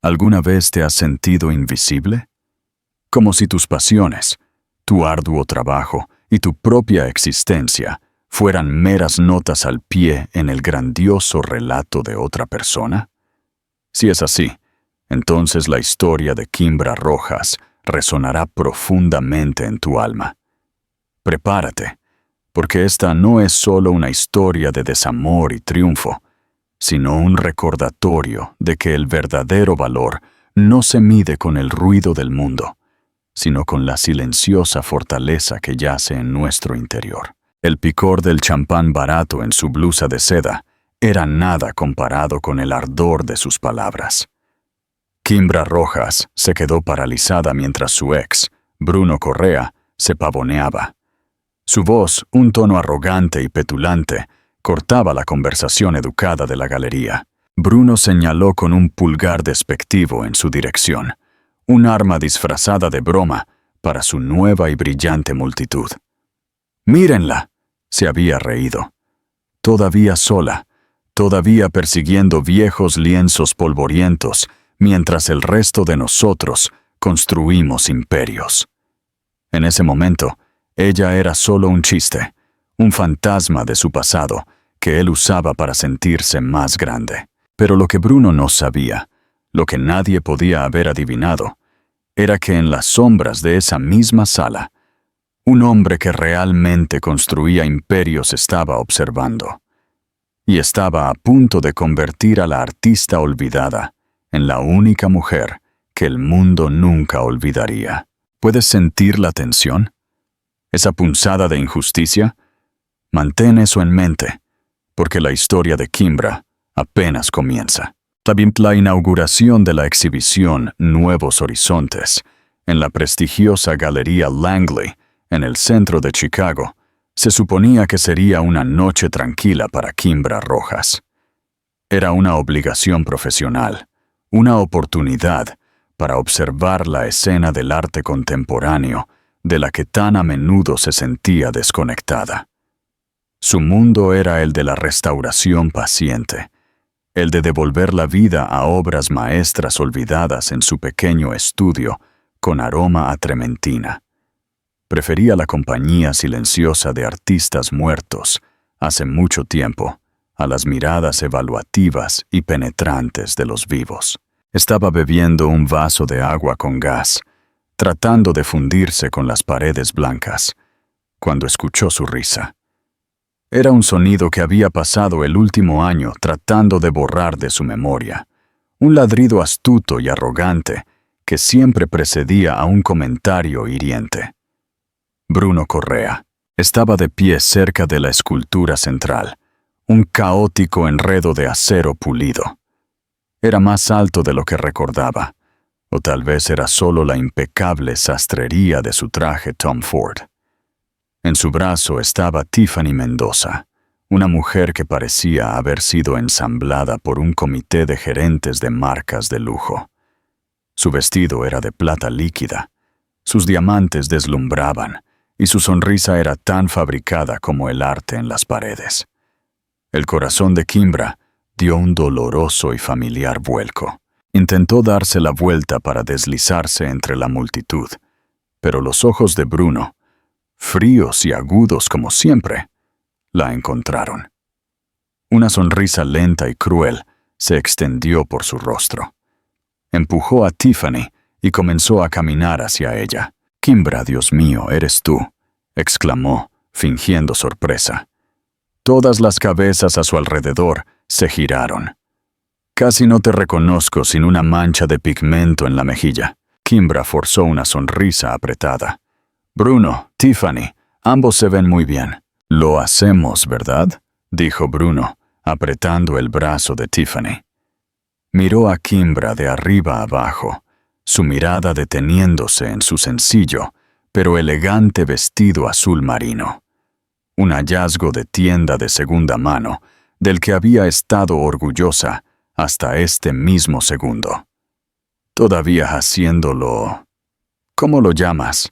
¿Alguna vez te has sentido invisible? Como si tus pasiones, tu arduo trabajo y tu propia existencia fueran meras notas al pie en el grandioso relato de otra persona. Si es así, entonces la historia de Kimbra Rojas resonará profundamente en tu alma. Prepárate, porque esta no es solo una historia de desamor y triunfo, sino un recordatorio de que el verdadero valor no se mide con el ruido del mundo, sino con la silenciosa fortaleza que yace en nuestro interior. El picor del champán barato en su blusa de seda era nada comparado con el ardor de sus palabras. Kimbra Rojas se quedó paralizada mientras su ex, Bruno Correa, se pavoneaba. Su voz, un tono arrogante y petulante, cortaba la conversación educada de la galería. Bruno señaló con un pulgar despectivo en su dirección, un arma disfrazada de broma para su nueva y brillante multitud. «¡Mírenla!», se había reído. Todavía sola, todavía persiguiendo viejos lienzos polvorientos, mientras el resto de nosotros construimos imperios. En ese momento, ella era solo un chiste, un fantasma de su pasado que él usaba para sentirse más grande. Pero lo que Bruno no sabía, lo que nadie podía haber adivinado, era que en las sombras de esa misma sala, un hombre que realmente construía imperios estaba observando, y estaba a punto de convertir a la artista olvidada en la única mujer que el mundo nunca olvidaría. ¿Puedes sentir la tensión? ¿Esa punzada de injusticia? Mantén eso en mente, porque la historia de Kimbra apenas comienza. La inauguración de la exhibición Nuevos Horizontes en la prestigiosa Galería Langley en el centro de Chicago se suponía que sería una noche tranquila para Kimbra Rojas. Era una obligación profesional, una oportunidad para observar la escena del arte contemporáneo de la que tan a menudo se sentía desconectada. Su mundo era el de la restauración paciente, el de devolver la vida a obras maestras olvidadas en su pequeño estudio con aroma a trementina. Prefería la compañía silenciosa de artistas muertos hace mucho tiempo a las miradas evaluativas y penetrantes de los vivos. Estaba bebiendo un vaso de agua con gas, tratando de fundirse con las paredes blancas, cuando escuchó su risa. Era un sonido que había pasado el último año tratando de borrar de su memoria, un ladrido astuto y arrogante que siempre precedía a un comentario hiriente. Bruno Correa estaba de pie cerca de la escultura central, un caótico enredo de acero pulido. Era más alto de lo que recordaba, o tal vez era solo la impecable sastrería de su traje Tom Ford. En su brazo estaba Tiffany Mendoza, una mujer que parecía haber sido ensamblada por un comité de gerentes de marcas de lujo. Su vestido era de plata líquida, sus diamantes deslumbraban, y su sonrisa era tan fabricada como el arte en las paredes. El corazón de Kimbra dio un doloroso y familiar vuelco. Intentó darse la vuelta para deslizarse entre la multitud, pero los ojos de Bruno, fríos y agudos como siempre, la encontraron. Una sonrisa lenta y cruel se extendió por su rostro. Empujó a Tiffany y comenzó a caminar hacia ella. «Kimbra, Dios mío, eres tú», exclamó, fingiendo sorpresa. Todas las cabezas a su alrededor se giraron. «Casi no te reconozco sin una mancha de pigmento en la mejilla». Kimbra forzó una sonrisa apretada. «Bruno, Tiffany, ambos se ven muy bien». «Lo hacemos, ¿verdad?», dijo Bruno, apretando el brazo de Tiffany. Miró a Kimbra de arriba abajo, su mirada deteniéndose en su sencillo, pero elegante vestido azul marino. Un hallazgo de tienda de segunda mano, del que había estado orgullosa hasta este mismo segundo. Todavía haciéndolo... ¿Cómo lo llamas?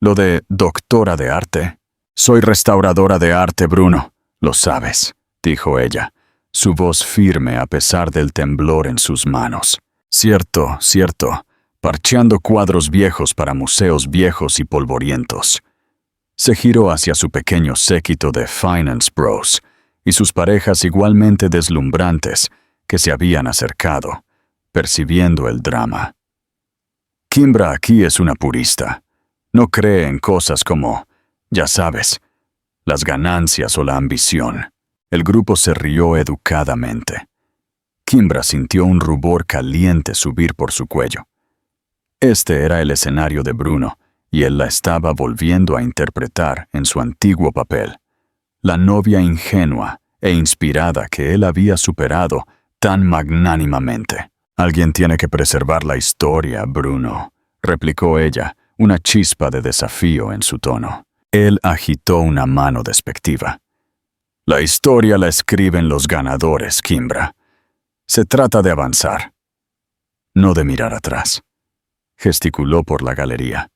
¿Lo de doctora de arte? «Soy restauradora de arte, Bruno, lo sabes», dijo ella, su voz firme a pesar del temblor en sus manos. Cierto, cierto, parcheando cuadros viejos para museos viejos y polvorientos. Se giró hacia su pequeño séquito de Finance Bros y sus parejas igualmente deslumbrantes que se habían acercado, percibiendo el drama. Kimbra aquí es una purista. No cree en cosas como, ya sabes, las ganancias o la ambición. El grupo se rió educadamente. Kimbra sintió un rubor caliente subir por su cuello. Este era el escenario de Bruno, y él la estaba volviendo a interpretar en su antiguo papel. La novia ingenua e inspirada que él había superado tan magnánimamente. «Alguien tiene que preservar la historia, Bruno», replicó ella, una chispa de desafío en su tono. Él agitó una mano despectiva. «La historia la escriben los ganadores, Kimbra. Se trata de avanzar, no de mirar atrás», gesticuló por la galería.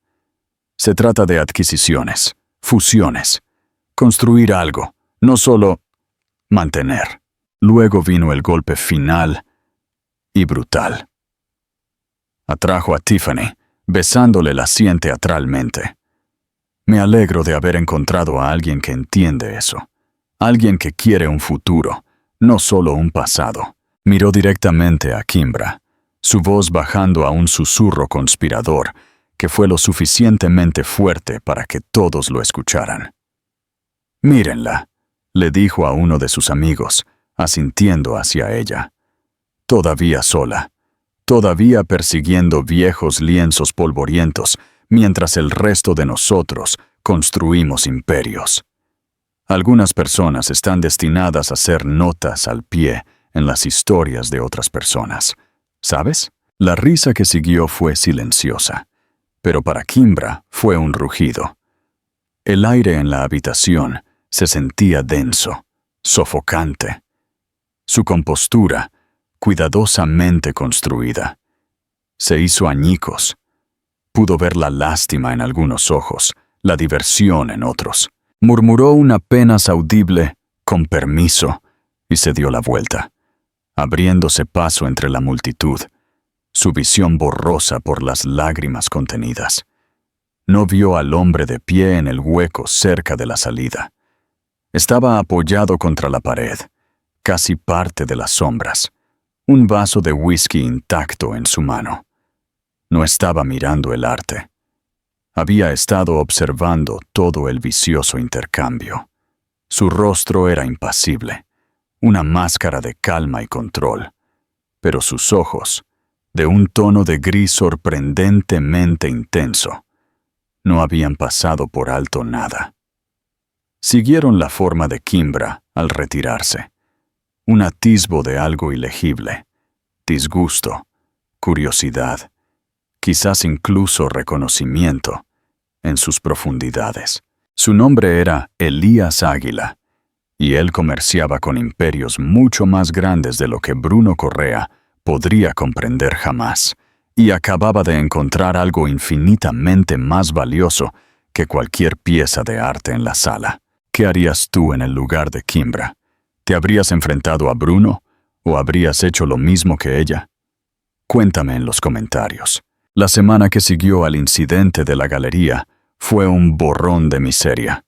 «Se trata de adquisiciones, fusiones, construir algo, no solo mantener». Luego vino el golpe final y brutal. Atrajo a Tiffany, besándole la sien teatralmente. «Me alegro de haber encontrado a alguien que entiende eso. Alguien que quiere un futuro, no solo un pasado». Miró directamente a Kimbra, su voz bajando a un susurro conspirador que fue lo suficientemente fuerte para que todos lo escucharan. «Mírenla», le dijo a uno de sus amigos, asintiendo hacia ella. «Todavía sola, todavía persiguiendo viejos lienzos polvorientos, mientras el resto de nosotros construimos imperios. Algunas personas están destinadas a ser notas al pie en las historias de otras personas. ¿Sabes?». La risa que siguió fue silenciosa, pero para Kimbra fue un rugido. El aire en la habitación se sentía denso, sofocante. Su compostura, cuidadosamente construida, se hizo añicos. Pudo ver la lástima en algunos ojos, la diversión en otros. Murmuró un apenas audible «con permiso» y se dio la vuelta, abriéndose paso entre la multitud, su visión borrosa por las lágrimas contenidas. No vio al hombre de pie en el hueco cerca de la salida. Estaba apoyado contra la pared, casi parte de las sombras, un vaso de whisky intacto en su mano. No estaba mirando el arte. Había estado observando todo el vicioso intercambio. Su rostro era impasible, una máscara de calma y control, pero sus ojos, de un tono de gris sorprendentemente intenso, no habían pasado por alto nada. Siguieron la forma de Kimbra al retirarse, un atisbo de algo ilegible, disgusto, curiosidad, quizás incluso reconocimiento, en sus profundidades. Su nombre era Elías Águila, y él comerciaba con imperios mucho más grandes de lo que Bruno Correa podría comprender jamás, y acababa de encontrar algo infinitamente más valioso que cualquier pieza de arte en la sala. ¿Qué harías tú en el lugar de Kimbra? ¿Te habrías enfrentado a Bruno o habrías hecho lo mismo que ella? Cuéntame en los comentarios. La semana que siguió al incidente de la galería fue un borrón de miseria.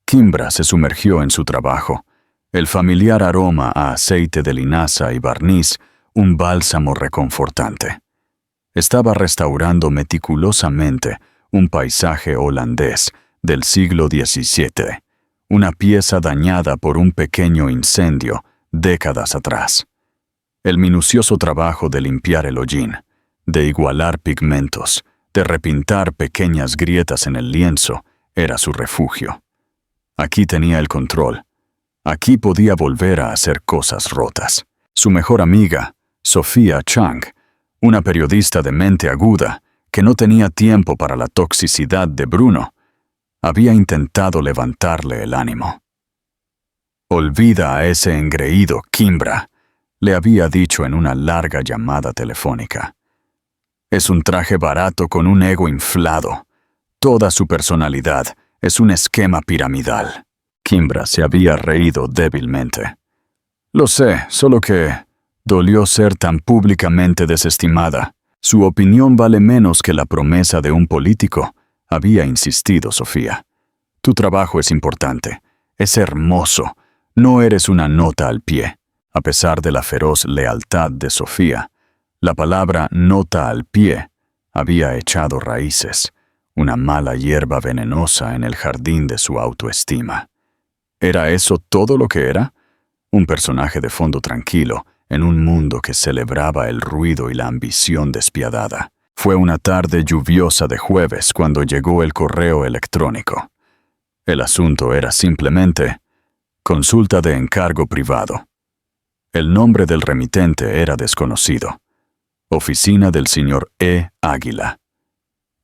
Kimbra se sumergió en su trabajo, el familiar aroma a aceite de linaza y barniz, un bálsamo reconfortante. Estaba restaurando meticulosamente un paisaje holandés del siglo XVII, una pieza dañada por un pequeño incendio décadas atrás. El minucioso trabajo de limpiar el hollín, de igualar pigmentos, de repintar pequeñas grietas en el lienzo, era su refugio. Aquí tenía el control. Aquí podía volver a hacer cosas rotas. Su mejor amiga, Sofía Chang, una periodista de mente aguda que no tenía tiempo para la toxicidad de Bruno, había intentado levantarle el ánimo. «Olvida a ese engreído Kimbra», le había dicho en una larga llamada telefónica. «Es un traje barato con un ego inflado. Toda su personalidad es un esquema piramidal». Kimbra se había reído débilmente. «Lo sé, solo que Dolió ser tan públicamente desestimada. Su opinión vale menos que la promesa de un político, había insistido Sofía. Tu trabajo es importante, es hermoso, no eres una nota al pie. A pesar de la feroz lealtad de Sofía, la palabra nota al pie había echado raíces, una mala hierba venenosa en el jardín de su autoestima. ¿Era eso todo lo que era? Un personaje de fondo tranquilo, en un mundo que celebraba el ruido y la ambición despiadada. Fue una tarde lluviosa de jueves cuando llegó el correo electrónico. El asunto era simplemente consulta de encargo privado. El nombre del remitente era desconocido. Oficina del señor E. Águila.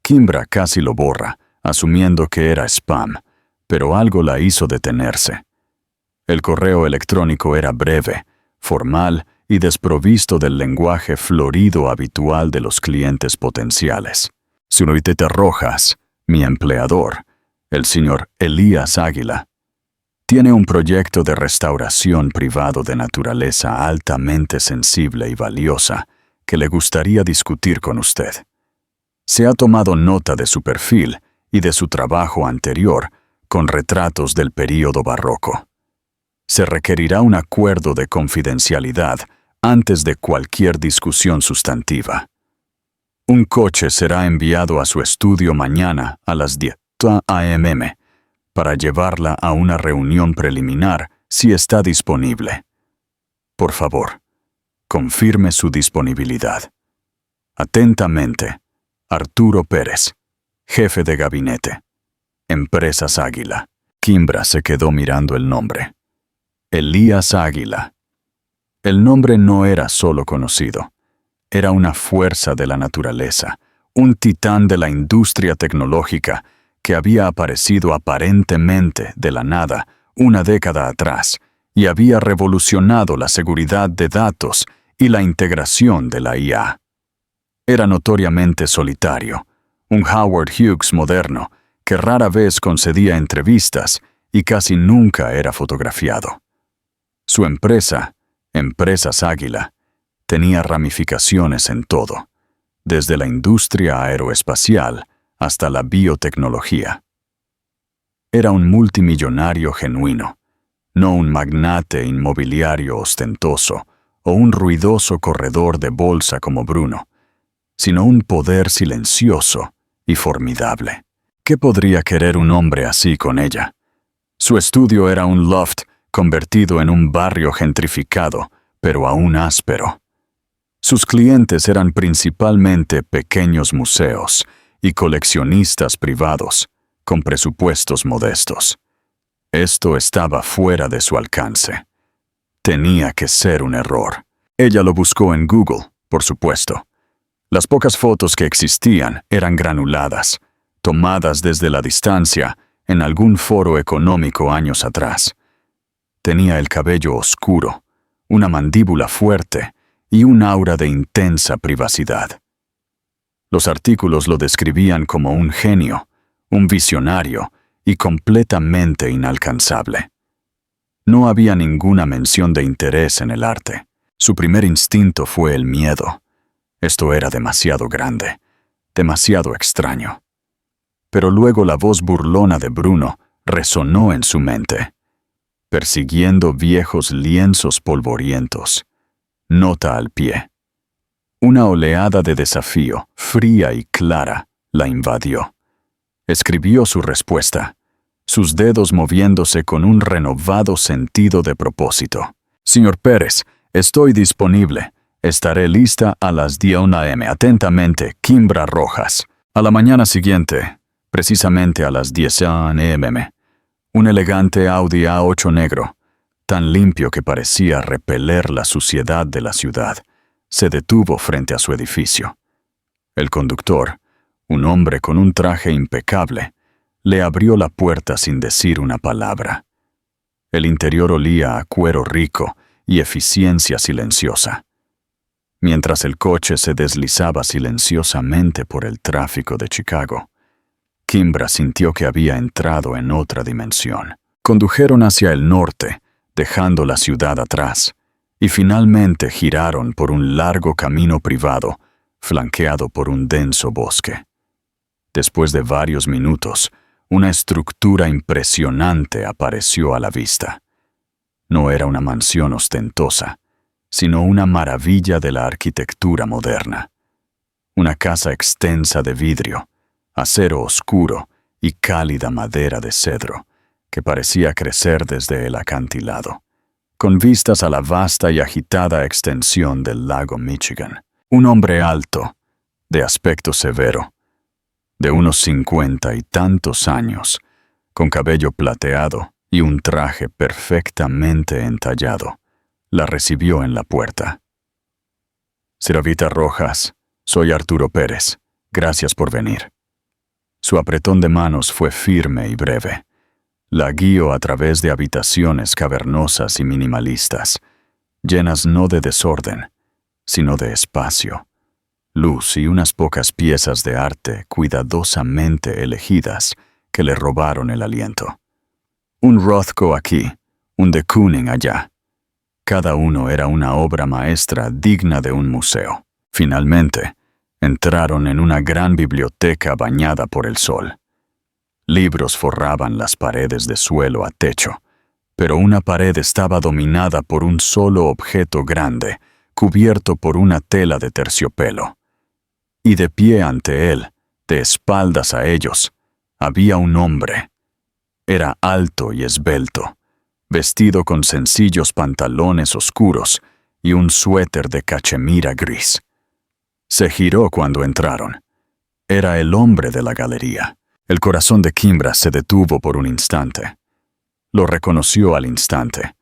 Kimbra casi lo borra, asumiendo que era spam, pero algo la hizo detenerse. El correo electrónico era breve, formal y desprovisto del lenguaje florido habitual de los clientes potenciales. Señorita Rojas, mi empleador, el señor Elías Águila, tiene un proyecto de restauración privado de naturaleza altamente sensible y valiosa que le gustaría discutir con usted. Se ha tomado nota de su perfil y de su trabajo anterior con retratos del período barroco. Se requerirá un acuerdo de confidencialidad antes de cualquier discusión sustantiva. Un coche será enviado a su estudio mañana a las 10 a.m. para llevarla a una reunión preliminar si está disponible. Por favor, confirme su disponibilidad. Atentamente, Arturo Pérez, jefe de gabinete. Empresas Águila. Kimbra se quedó mirando el nombre. Elías Águila. El nombre no era solo conocido. Era una fuerza de la naturaleza, un titán de la industria tecnológica que había aparecido aparentemente de la nada una década atrás y había revolucionado la seguridad de datos y la integración de la IA. Era notoriamente solitario, un Howard Hughes moderno que rara vez concedía entrevistas y casi nunca era fotografiado. Su empresa, Empresas Águila, tenía ramificaciones en todo, desde la industria aeroespacial hasta la biotecnología. Era un multimillonario genuino, no un magnate inmobiliario ostentoso o un ruidoso corredor de bolsa como Bruno, sino un poder silencioso y formidable. ¿Qué podría querer un hombre así con ella? Su estudio era un loft convertido en un barrio gentrificado, pero aún áspero. Sus clientes eran principalmente pequeños museos y coleccionistas privados, con presupuestos modestos. Esto estaba fuera de su alcance. Tenía que ser un error. Ella lo buscó en Google, por supuesto. Las pocas fotos que existían eran granuladas, tomadas desde la distancia en algún foro económico años atrás. Tenía el cabello oscuro, una mandíbula fuerte y un aura de intensa privacidad. Los artículos lo describían como un genio, un visionario y completamente inalcanzable. No había ninguna mención de interés en el arte. Su primer instinto fue el miedo. Esto era demasiado grande, demasiado extraño. Pero luego la voz burlona de Bruno resonó en su mente. Persiguiendo viejos lienzos polvorientos. Nota al pie. Una oleada de desafío, fría y clara, la invadió. Escribió su respuesta, sus dedos moviéndose con un renovado sentido de propósito. Señor Pérez, estoy disponible. Estaré lista a las 10 a.m. Atentamente, Kimbra Rojas. A la mañana siguiente, precisamente a las 10 a.m., un elegante Audi A8 negro, tan limpio que parecía repeler la suciedad de la ciudad, se detuvo frente a su edificio. El conductor, un hombre con un traje impecable, le abrió la puerta sin decir una palabra. El interior olía a cuero rico y eficiencia silenciosa. Mientras el coche se deslizaba silenciosamente por el tráfico de Chicago, Kimbra sintió que había entrado en otra dimensión. Condujeron hacia el norte, dejando la ciudad atrás, y finalmente giraron por un largo camino privado, flanqueado por un denso bosque. Después de varios minutos, una estructura impresionante apareció a la vista. No era una mansión ostentosa, sino una maravilla de la arquitectura moderna. Una casa extensa de vidrio, acero oscuro y cálida madera de cedro, que parecía crecer desde el acantilado, con vistas a la vasta y agitada extensión del lago Michigan. Un hombre alto, de aspecto severo, de unos 50 y tantos años, con cabello plateado y un traje perfectamente entallado, la recibió en la puerta. «Señorita Rojas, soy Arturo Pérez. Gracias por venir». Su apretón de manos fue firme y breve. La guió a través de habitaciones cavernosas y minimalistas, llenas no de desorden, sino de espacio, luz y unas pocas piezas de arte cuidadosamente elegidas que le robaron el aliento. Un Rothko aquí, un de Kooning allá. Cada uno era una obra maestra digna de un museo. Finalmente, entraron en una gran biblioteca bañada por el sol. Libros forraban las paredes de suelo a techo, pero una pared estaba dominada por un solo objeto grande, cubierto por una tela de terciopelo. Y de pie ante él, de espaldas a ellos, había un hombre. Era alto y esbelto, vestido con sencillos pantalones oscuros y un suéter de cachemira gris. Se giró cuando entraron. Era el hombre de la galería. El corazón de Kimbra se detuvo por un instante. Lo reconoció al instante.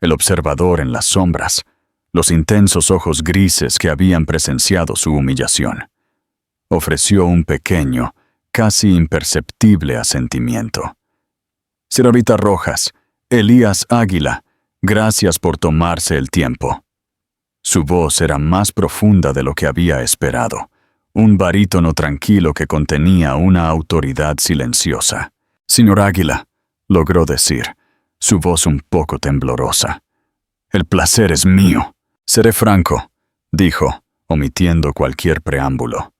El observador en las sombras, los intensos ojos grises que habían presenciado su humillación. Ofreció un pequeño, casi imperceptible asentimiento. «Señorita Rojas, Elías Águila, gracias por tomarse el tiempo». Su voz era más profunda de lo que había esperado, un barítono tranquilo que contenía una autoridad silenciosa. «Señor Águila», logró decir, su voz un poco temblorosa. «El placer es mío». «Seré franco», dijo, omitiendo cualquier preámbulo.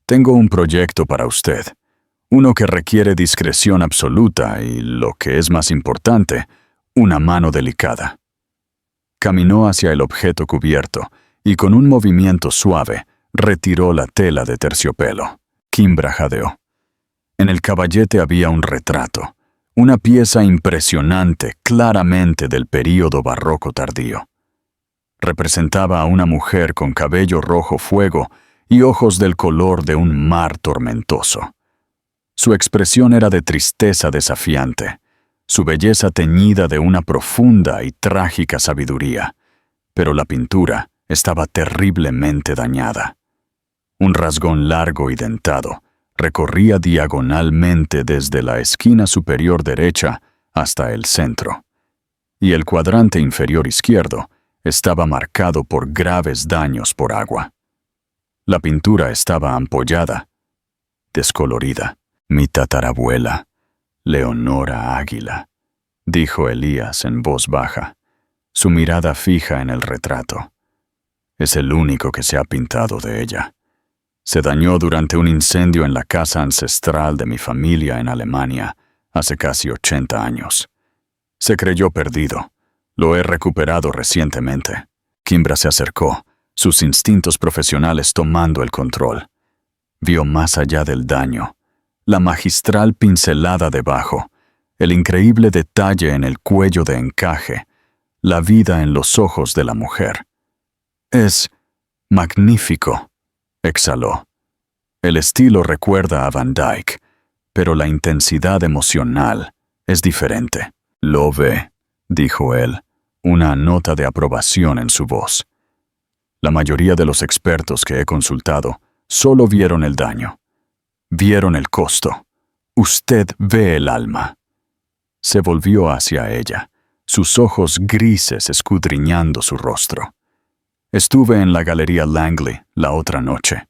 «Tengo un proyecto para usted, uno que requiere discreción absoluta y, lo que es más importante, una mano delicada». Caminó hacia el objeto cubierto y con un movimiento suave retiró la tela de terciopelo. Kimbra jadeó. En el caballete había un retrato, una pieza impresionante claramente del período barroco tardío. Representaba a una mujer con cabello rojo fuego y ojos del color de un mar tormentoso. Su expresión era de tristeza desafiante, su belleza teñida de una profunda y trágica sabiduría, pero la pintura estaba terriblemente dañada. Un rasgón largo y dentado recorría diagonalmente desde la esquina superior derecha hasta el centro, y el cuadrante inferior izquierdo estaba marcado por graves daños por agua. La pintura estaba ampollada, descolorida. «Mi tatarabuela, Leonora Águila», dijo Elías en voz baja, su mirada fija en el retrato. «Es el único que se ha pintado de ella. Se dañó durante un incendio en la casa ancestral de mi familia en Alemania hace casi 80 años. Se creyó perdido. Lo he recuperado recientemente». Kimbra se acercó, sus instintos profesionales tomando el control. Vio más allá del daño, la magistral pincelada debajo, el increíble detalle en el cuello de encaje, la vida en los ojos de la mujer. «Es magnífico», exhaló. «El estilo recuerda a Van Dyck, pero la intensidad emocional es diferente». «Lo ve», dijo él, una nota de aprobación en su voz. «La mayoría de los expertos que he consultado solo vieron el daño. Vieron el costo. Usted ve el alma». Se volvió hacia ella, sus ojos grises escudriñando su rostro. «Estuve en la Galería Langley la otra noche.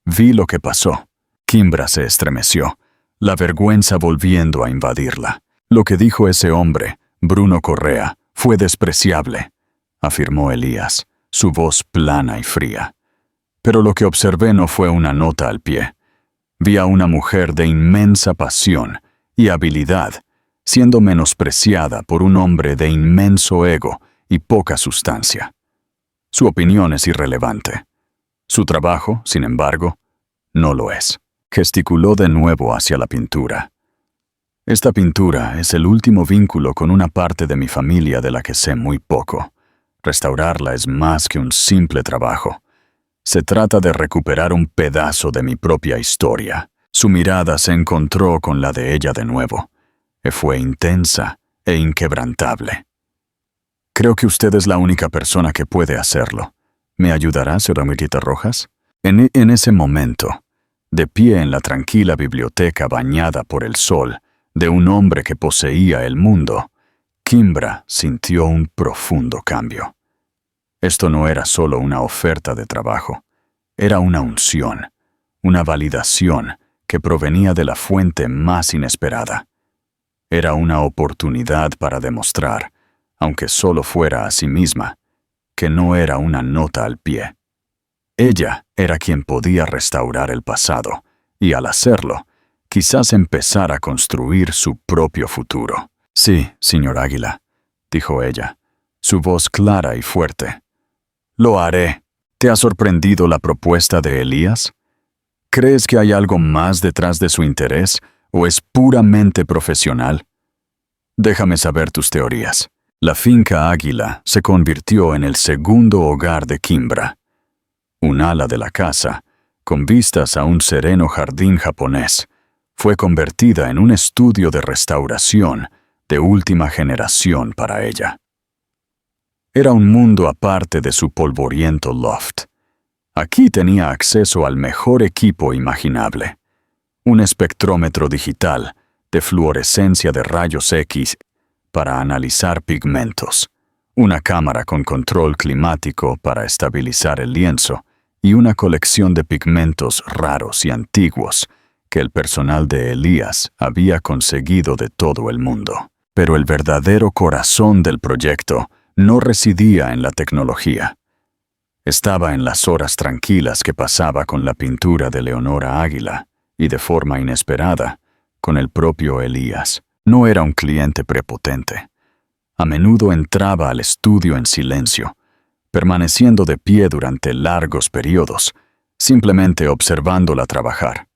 Vi lo que pasó». Kimbra se estremeció, la vergüenza volviendo a invadirla. Lo que dijo ese hombre, Bruno Correa, fue despreciable. afirmó Elías, su voz plana y fría. Pero lo que observé no fue una nota al pie. Vi a una mujer de inmensa pasión y habilidad, siendo menospreciada por un hombre de inmenso ego y poca sustancia. Su opinión es irrelevante. Su trabajo, sin embargo, no lo es. Gesticuló de nuevo hacia la pintura. Esta pintura es el último vínculo con una parte de mi familia de la que sé muy poco. Restaurarla es más que un simple trabajo. Se trata de recuperar un pedazo de mi propia historia. Su mirada se encontró con la de ella de nuevo. Fue intensa e inquebrantable. Creo que usted es la única persona que puede hacerlo. ¿Me ayudará, señora Mirita Rojas? En ese momento, de pie en la tranquila biblioteca bañada por el sol de un hombre que poseía el mundo, Kimbra sintió un profundo cambio. Esto no era solo una oferta de trabajo, era una unción, una validación que provenía de la fuente más inesperada. Era una oportunidad para demostrar, aunque solo fuera a sí misma, que no era una nota al pie. Ella era quien podía restaurar el pasado, y al hacerlo, quizás empezar a construir su propio futuro. Sí, señor Águila, dijo ella, su voz clara y fuerte. Lo haré. ¿Te ha sorprendido la propuesta de Elías? ¿Crees que hay algo más detrás de su interés o es puramente profesional? Déjame saber tus teorías. La finca Águila se convirtió en el segundo hogar de Kimbra. Un ala de la casa, con vistas a un sereno jardín japonés, fue convertida en un estudio de restauración de última generación para ella. Era un mundo aparte de su polvoriento loft. Aquí tenía acceso al mejor equipo imaginable. Un espectrómetro digital de fluorescencia de rayos X para analizar pigmentos, una cámara con control climático para estabilizar el lienzo y una colección de pigmentos raros y antiguos que el personal de Elías había conseguido de todo el mundo. Pero el verdadero corazón del proyecto no residía en la tecnología. Estaba en las horas tranquilas que pasaba con la pintura de Leonora Águila y, de forma inesperada, con el propio Elías. No era un cliente prepotente. A menudo entraba al estudio en silencio, permaneciendo de pie durante largos periodos, simplemente observándola trabajar.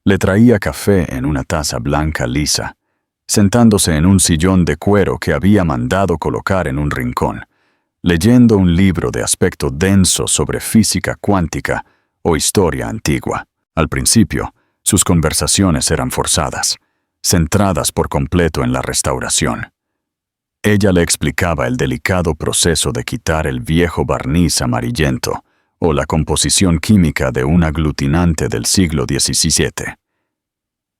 Le traía café en una taza blanca lisa, sentándose en un sillón de cuero que había mandado colocar en un rincón, leyendo un libro de aspecto denso sobre física cuántica o historia antigua. Al principio, sus conversaciones eran forzadas, centradas por completo en la restauración. Ella le explicaba el delicado proceso de quitar el viejo barniz amarillento o la composición química de un aglutinante del siglo XVII.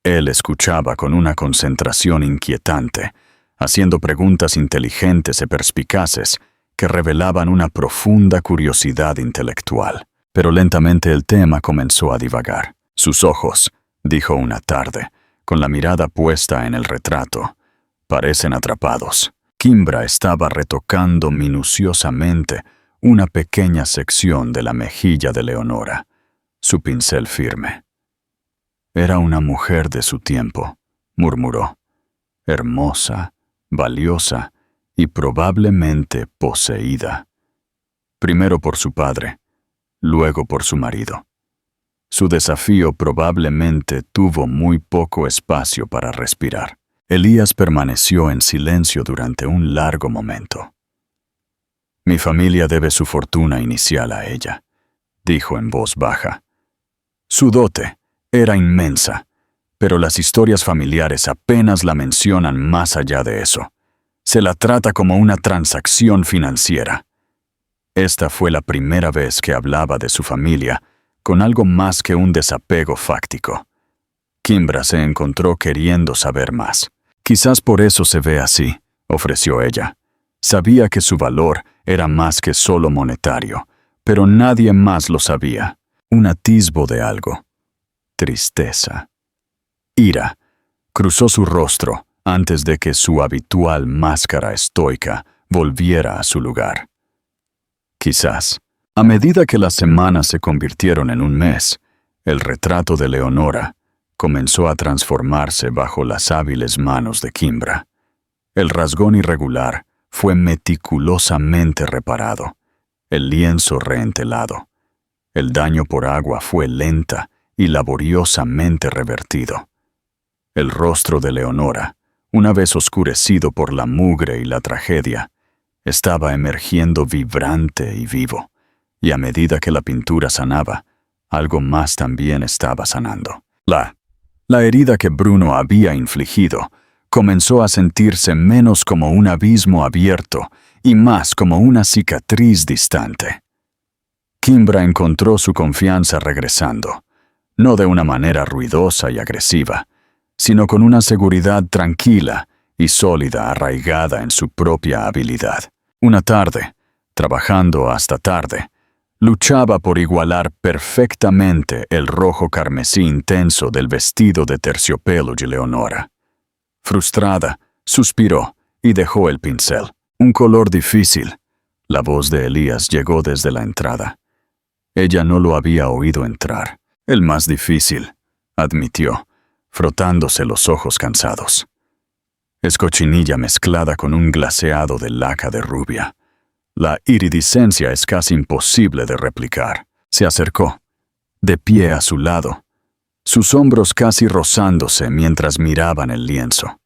Él escuchaba con una concentración inquietante, haciendo preguntas inteligentes y perspicaces que revelaban una profunda curiosidad intelectual. Pero lentamente el tema comenzó a divagar. Sus ojos, dijo una tarde, con la mirada puesta en el retrato, parecen atrapados. Kimbra estaba retocando minuciosamente una pequeña sección de la mejilla de Leonora, su pincel firme. Era una mujer de su tiempo, murmuró, hermosa, valiosa y probablemente poseída. Primero por su padre, luego por su marido. Su desafío probablemente tuvo muy poco espacio para respirar. Elías permaneció en silencio durante un largo momento. Mi familia debe su fortuna inicial a ella, dijo en voz baja. Su dote era inmensa, pero las historias familiares apenas la mencionan más allá de eso. Se la trata como una transacción financiera. Esta fue la primera vez que hablaba de su familia con algo más que un desapego fáctico. Kimbra se encontró queriendo saber más. Quizás por eso se ve así, ofreció ella. Sabía que su valor era más que solo monetario, pero nadie más lo sabía. Un atisbo de algo. Tristeza. Ira. Cruzó su rostro antes de que su habitual máscara estoica volviera a su lugar. Quizás. A medida que las semanas se convirtieron en un mes, el retrato de Leonora comenzó a transformarse bajo las hábiles manos de Kimbra. El rasgón irregular fue meticulosamente reparado, el lienzo reentelado. El daño por agua fue lenta y laboriosamente revertido. El rostro de Leonora, una vez oscurecido por la mugre y la tragedia, estaba emergiendo vibrante y vivo, y a medida que la pintura sanaba, algo más también estaba sanando. La herida que Bruno había infligido comenzó a sentirse menos como un abismo abierto y más como una cicatriz distante. Kimbra encontró su confianza regresando, no de una manera ruidosa y agresiva, sino con una seguridad tranquila y sólida arraigada en su propia habilidad. Una tarde, trabajando hasta tarde, luchaba por igualar perfectamente el rojo carmesí intenso del vestido de terciopelo de Leonora. Frustrada, suspiró y dejó el pincel. Un color difícil. La voz de Elías llegó desde la entrada. Ella no lo había oído entrar. El más difícil, admitió, frotándose los ojos cansados. Es cochinilla mezclada con un glaseado de laca de rubia. La iridiscencia es casi imposible de replicar. Se acercó, de pie a su lado, sus hombros casi rozándose mientras miraban el lienzo.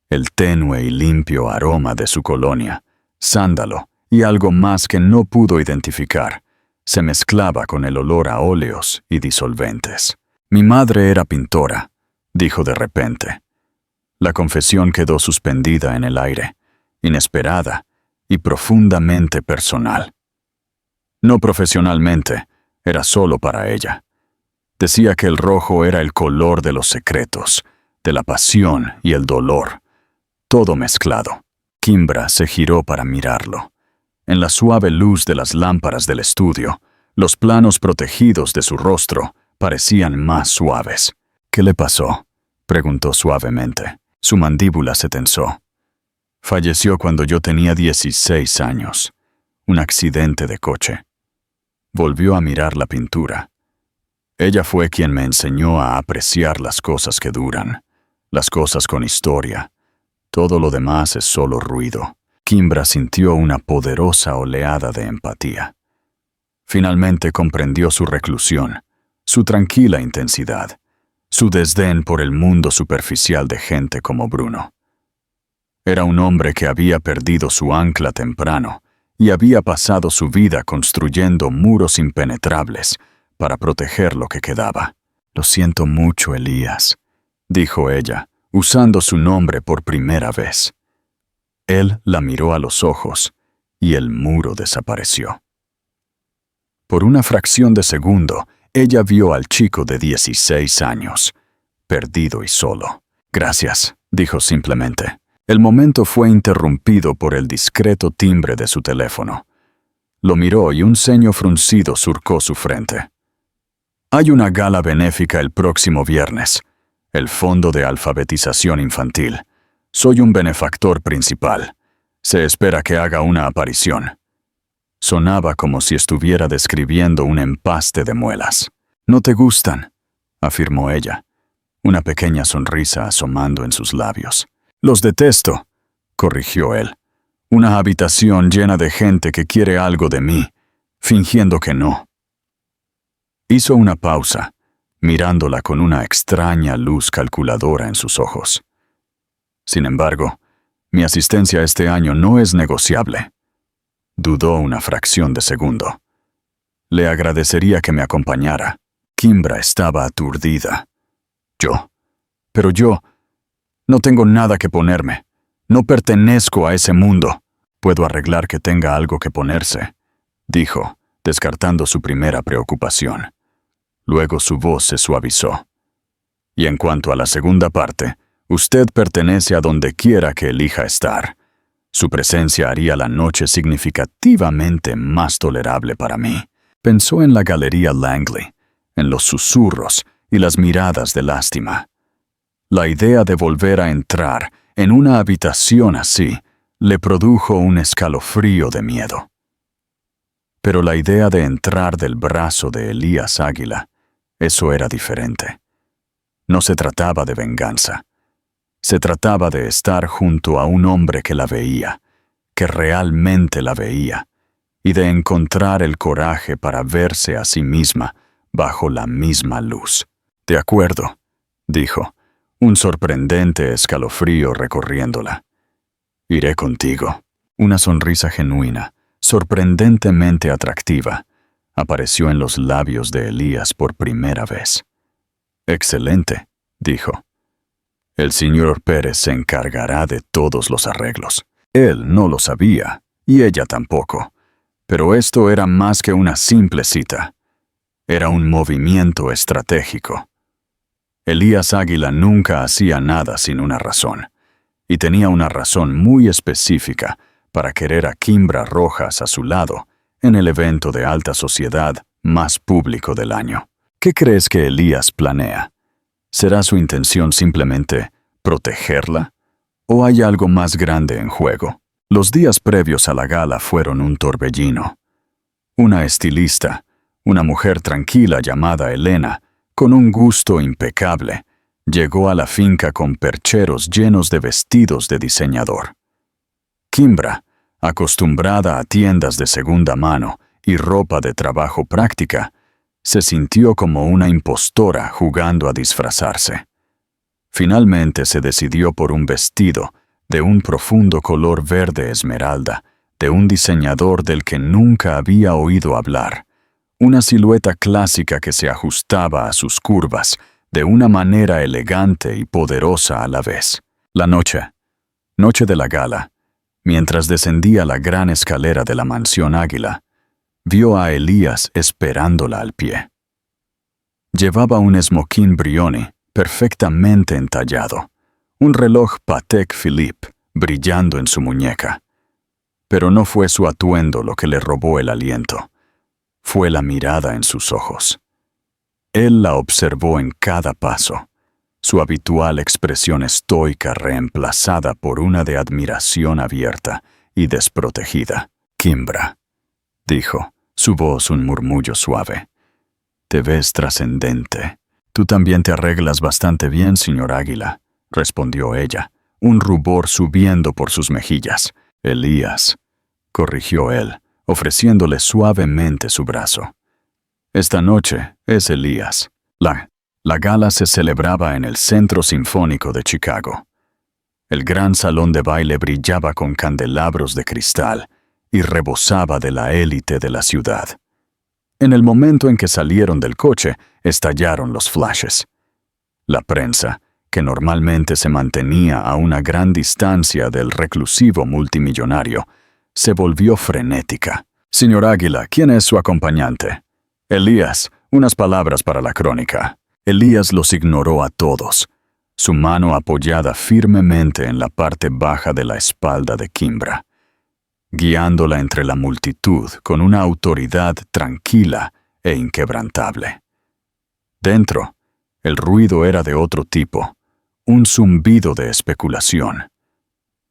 El tenue y limpio aroma de su colonia, sándalo y algo más que no pudo identificar, se mezclaba con el olor a óleos y disolventes. Mi madre era pintora, dijo de repente. La confesión quedó suspendida en el aire, inesperada y profundamente personal. No profesionalmente, era solo para ella. Decía que el rojo era el color de los secretos, de la pasión y el dolor, todo mezclado. Kimbra se giró para mirarlo. En la suave luz de las lámparas del estudio, los planos protegidos de su rostro parecían más suaves. ¿Qué le pasó?, preguntó suavemente. Su mandíbula se tensó. Falleció cuando yo tenía 16 años. Un accidente de coche. Volvió a mirar la pintura. Ella fue quien me enseñó a apreciar las cosas que duran, las cosas con historia. Todo lo demás es solo ruido. Kimbra sintió una poderosa oleada de empatía. Finalmente comprendió su reclusión, su tranquila intensidad, su desdén por el mundo superficial de gente como Bruno. Era un hombre que había perdido su ancla temprano y había pasado su vida construyendo muros impenetrables para proteger lo que quedaba. Lo siento mucho, Elías, dijo ella, usando su nombre por primera vez. Él la miró a los ojos y el muro desapareció. Por una fracción de segundo, ella vio al chico de 16 años, perdido y solo. Gracias, dijo simplemente. El momento fue interrumpido por el discreto timbre de su teléfono. Lo miró y un ceño fruncido surcó su frente. Hay una gala benéfica el próximo viernes. El Fondo de Alfabetización Infantil. Soy un benefactor principal. Se espera que haga una aparición. Sonaba como si estuviera describiendo un empaste de muelas. «No te gustan», afirmó ella, una pequeña sonrisa asomando en sus labios. «Los detesto», corrigió él. «Una habitación llena de gente que quiere algo de mí, fingiendo que no». Hizo una pausa, mirándola con una extraña luz calculadora en sus ojos. «Sin embargo, mi asistencia este año no es negociable». Dudó una fracción de segundo. «Le agradecería que me acompañara». Kimbra estaba aturdida. Pero yo no tengo nada que ponerme. No pertenezco a ese mundo. Puedo arreglar que tenga algo que ponerse», dijo, descartando su primera preocupación. Luego su voz se suavizó. «Y en cuanto a la segunda parte, usted pertenece a donde quiera que elija estar. Su presencia haría la noche significativamente más tolerable para mí». Pensó en la Galería Langley, en los susurros y las miradas de lástima. La idea de volver a entrar en una habitación así le produjo un escalofrío de miedo. Pero la idea de entrar del brazo de Elías Águila, eso era diferente. No se trataba de venganza. Se trataba de estar junto a un hombre que la veía, que realmente la veía, y de encontrar el coraje para verse a sí misma bajo la misma luz. «De acuerdo», dijo, un sorprendente escalofrío recorriéndola. «Iré contigo». Una sonrisa genuina, sorprendentemente atractiva, apareció en los labios de Elías por primera vez. «Excelente», dijo. «El señor Pérez se encargará de todos los arreglos». Él no lo sabía, y ella tampoco, pero esto era más que una simple cita. Era un movimiento estratégico. Elías Águila nunca hacía nada sin una razón, y tenía una razón muy específica para querer a Kimbra Rojas a su lado en el evento de alta sociedad más público del año. ¿Qué crees que Elías planea? ¿Será su intención simplemente protegerla? ¿O hay algo más grande en juego? Los días previos a la gala fueron un torbellino. Una estilista, una mujer tranquila llamada Elena, con un gusto impecable, llegó a la finca con percheros llenos de vestidos de diseñador. Kimbra, acostumbrada a tiendas de segunda mano y ropa de trabajo práctica, se sintió como una impostora jugando a disfrazarse. Finalmente se decidió por un vestido de un profundo color verde esmeralda, de un diseñador del que nunca había oído hablar, una silueta clásica que se ajustaba a sus curvas de una manera elegante y poderosa a la vez. La noche de la gala, mientras descendía la gran escalera de la mansión Águila, vio a Elías esperándola al pie. Llevaba un esmoquín Brioni perfectamente entallado, un reloj Patek Philippe brillando en su muñeca. Pero no fue su atuendo lo que le robó el aliento. Fue la mirada en sus ojos. Él la observó en cada paso, su habitual expresión estoica reemplazada por una de admiración abierta y desprotegida. «Kimbra», dijo, su voz un murmullo suave. «Te ves trascendente». «Tú también te arreglas bastante bien, señor Águila», respondió ella, un rubor subiendo por sus mejillas. «Elías», corrigió él, ofreciéndole suavemente su brazo. «Esta noche es Elías». La gala se celebraba en el Centro Sinfónico de Chicago. El gran salón de baile brillaba con candelabros de cristal y rebosaba de la élite de la ciudad. En el momento en que salieron del coche, estallaron los flashes. La prensa, que normalmente se mantenía a una gran distancia del reclusivo multimillonario, se volvió frenética. «Señor Águila, ¿quién es su acompañante?» «Elías, unas palabras para la crónica». Elías los ignoró a todos, su mano apoyada firmemente en la parte baja de la espalda de Kimbra, guiándola entre la multitud con una autoridad tranquila e inquebrantable. Dentro, el ruido era de otro tipo, un zumbido de especulación.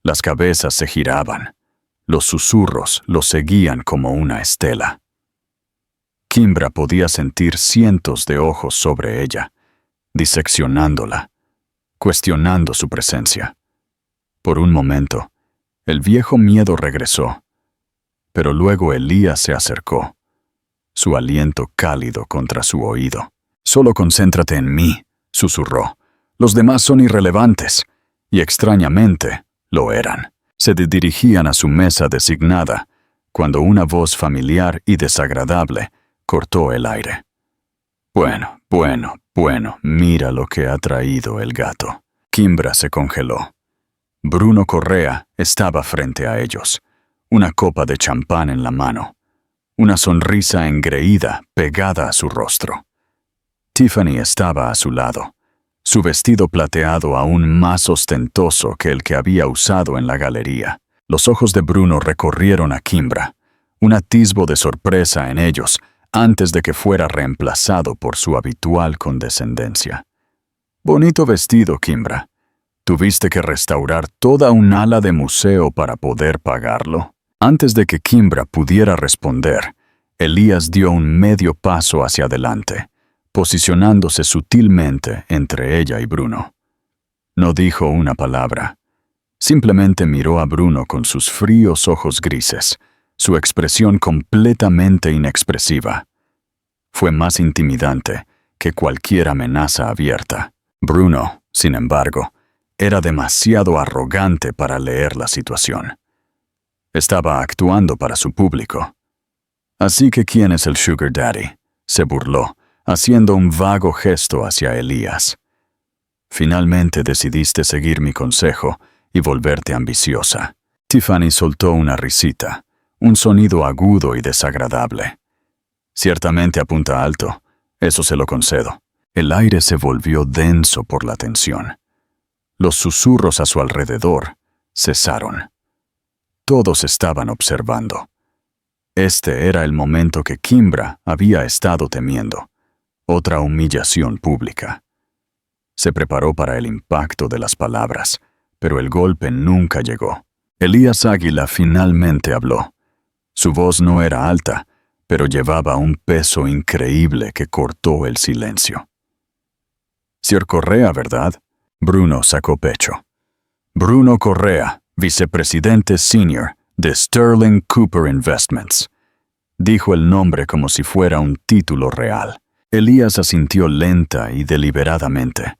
Las cabezas se giraban, los susurros los seguían como una estela. Kimbra podía sentir cientos de ojos sobre ella, diseccionándola, cuestionando su presencia. Por un momento, el viejo miedo regresó, pero luego Elías se acercó, su aliento cálido contra su oído. «Solo concéntrate en mí», susurró. «Los demás son irrelevantes», y extrañamente lo eran. Se dirigían a su mesa designada, cuando una voz familiar y desagradable cortó el aire. Bueno, mira lo que ha traído el gato». Kimbra se congeló. Bruno Correa estaba frente a ellos, una copa de champán en la mano, una sonrisa engreída pegada a su rostro. Tiffany estaba a su lado, su vestido plateado aún más ostentoso que el que había usado en la galería. Los ojos de Bruno recorrieron a Kimbra, un atisbo de sorpresa en ellos antes de que fuera reemplazado por su habitual condescendencia. «Bonito vestido, Kimbra. ¿Tuviste que restaurar toda un ala de museo para poder pagarlo?» Antes de que Kimbra pudiera responder, Elías dio un medio paso hacia adelante, posicionándose sutilmente entre ella y Bruno. No dijo una palabra. Simplemente miró a Bruno con sus fríos ojos grises, su expresión completamente inexpresiva. Fue más intimidante que cualquier amenaza abierta. Bruno, sin embargo, era demasiado arrogante para leer la situación. Estaba actuando para su público. Así que ¿quién es el Sugar Daddy?, se burló, haciendo un vago gesto hacia Elías. Finalmente decidiste seguir mi consejo y volverte ambiciosa. Tiffany soltó una risita, un sonido agudo y desagradable. Ciertamente apunta alto, eso se lo concedo. El aire se volvió denso por la tensión. Los susurros a su alrededor cesaron. Todos estaban observando. Este era el momento que Kimbra había estado temiendo. Otra humillación pública. Se preparó para el impacto de las palabras, pero el golpe nunca llegó. Elías Águila finalmente habló. Su voz no era alta, pero llevaba un peso increíble que cortó el silencio. «Sr. Correa, ¿verdad?», Bruno sacó pecho. «Bruno Correa, vicepresidente senior de Sterling Cooper Investments», dijo el nombre como si fuera un título real. Elías asintió lenta y deliberadamente,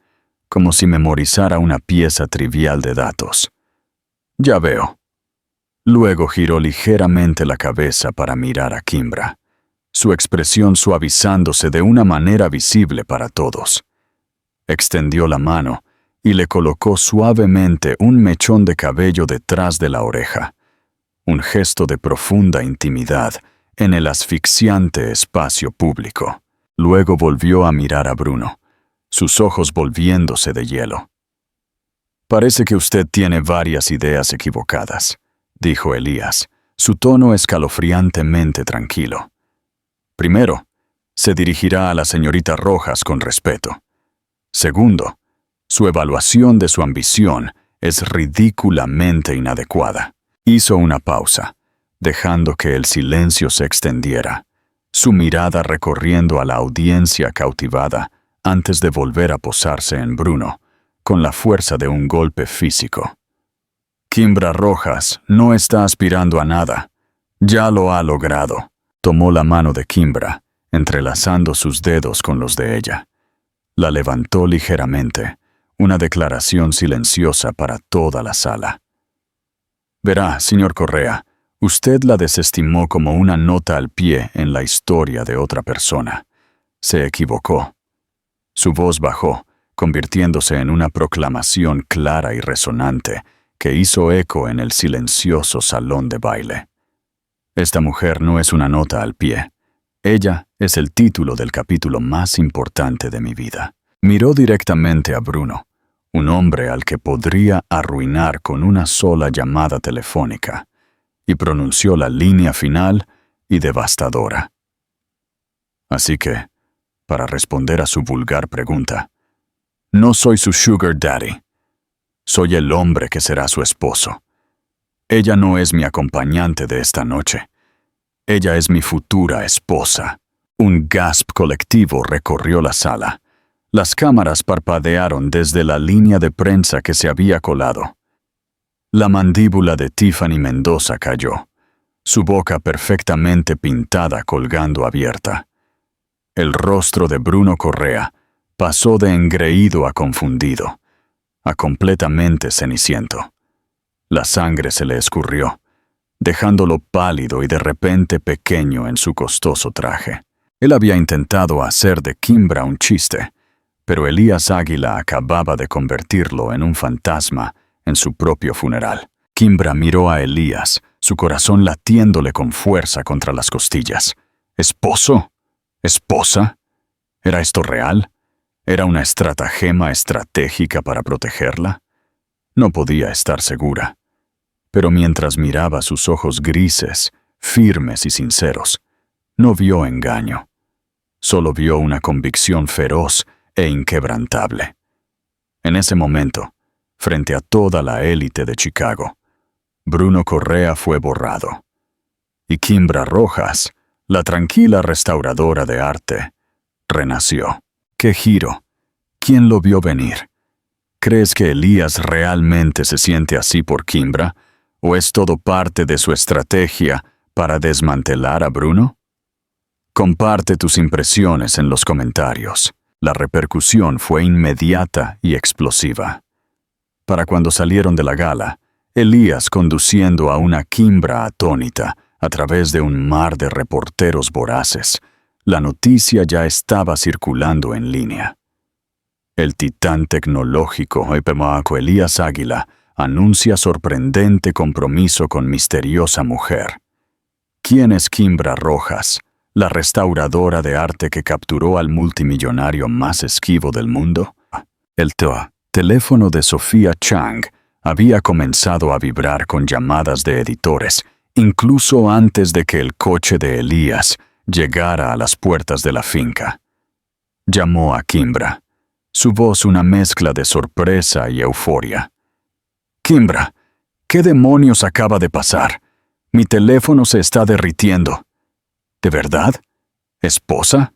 como si memorizara una pieza trivial de datos. «Ya veo». Luego giró ligeramente la cabeza para mirar a Kimbra, su expresión suavizándose de una manera visible para todos. Extendió la mano y le colocó suavemente un mechón de cabello detrás de la oreja, un gesto de profunda intimidad en el asfixiante espacio público. Luego volvió a mirar a Bruno, sus ojos volviéndose de hielo. «Parece que usted tiene varias ideas equivocadas», dijo Elías, su tono escalofriantemente tranquilo. «Primero, se dirigirá a la señorita Rojas con respeto. Segundo, su evaluación de su ambición es ridículamente inadecuada». Hizo una pausa, dejando que el silencio se extendiera, su mirada recorriendo a la audiencia cautivada antes de volver a posarse en Bruno, con la fuerza de un golpe físico. «Kimbra Rojas no está aspirando a nada. Ya lo ha logrado». Tomó la mano de Kimbra, entrelazando sus dedos con los de ella. La levantó ligeramente, una declaración silenciosa para toda la sala. «Verá, señor Correa, usted la desestimó como una nota al pie en la historia de otra persona. Se equivocó». Su voz bajó, convirtiéndose en una proclamación clara y resonante que hizo eco en el silencioso salón de baile. «Esta mujer no es una nota al pie. Ella es el título del capítulo más importante de mi vida». Miró directamente a Bruno, un hombre al que podría arruinar con una sola llamada telefónica, y pronunció la línea final y devastadora. «Así que, para responder a su vulgar pregunta, no soy su Sugar Daddy. Soy el hombre que será su esposo. Ella no es mi acompañante de esta noche. Ella es mi futura esposa». Un gasp colectivo recorrió la sala. Las cámaras parpadearon desde la línea de prensa que se había colado. La mandíbula de Tiffany Mendoza cayó, su boca perfectamente pintada colgando abierta. El rostro de Bruno Correa pasó de engreído a confundido, a completamente ceniciento. La sangre se le escurrió, dejándolo pálido y de repente pequeño en su costoso traje. Él había intentado hacer de Kimbra un chiste, pero Elías Águila acababa de convertirlo en un fantasma en su propio funeral. Kimbra miró a Elías, su corazón latiéndole con fuerza contra las costillas. ¿Esposo? ¿Esposa? ¿Era esto real? ¿Era una estratagema estratégica para protegerla? No podía estar segura. Pero mientras miraba sus ojos grises, firmes y sinceros, no vio engaño. Solo vio una convicción feroz e inquebrantable. En ese momento, frente a toda la élite de Chicago, Bruno Correa fue borrado, y Kimbra Rojas, La tranquila restauradora de arte renació. ¡Qué giro! ¿Quién lo vio venir? ¿Crees que Elías realmente se siente así por Kimbra? ¿O es todo parte de su estrategia para desmantelar a Bruno? Comparte tus impresiones en los comentarios. La repercusión fue inmediata y explosiva. Para cuando salieron de la gala, Elías conduciendo a una Kimbra atónita a través de un mar de reporteros voraces, la noticia ya estaba circulando en línea. El titán tecnológico Epemaco Elías Águila anuncia sorprendente compromiso con misteriosa mujer. ¿Quién es Kimbra Rojas, la restauradora de arte que capturó al multimillonario más esquivo del mundo? El teléfono de Sofía Chang había comenzado a vibrar con llamadas de editores, incluso antes de que el coche de Elías llegara a las puertas de la finca. Llamó a Kimbra, su voz una mezcla de sorpresa y euforia. «Kimbra, ¿qué demonios acaba de pasar? Mi teléfono se está derritiendo. ¿De verdad? ¿Esposa?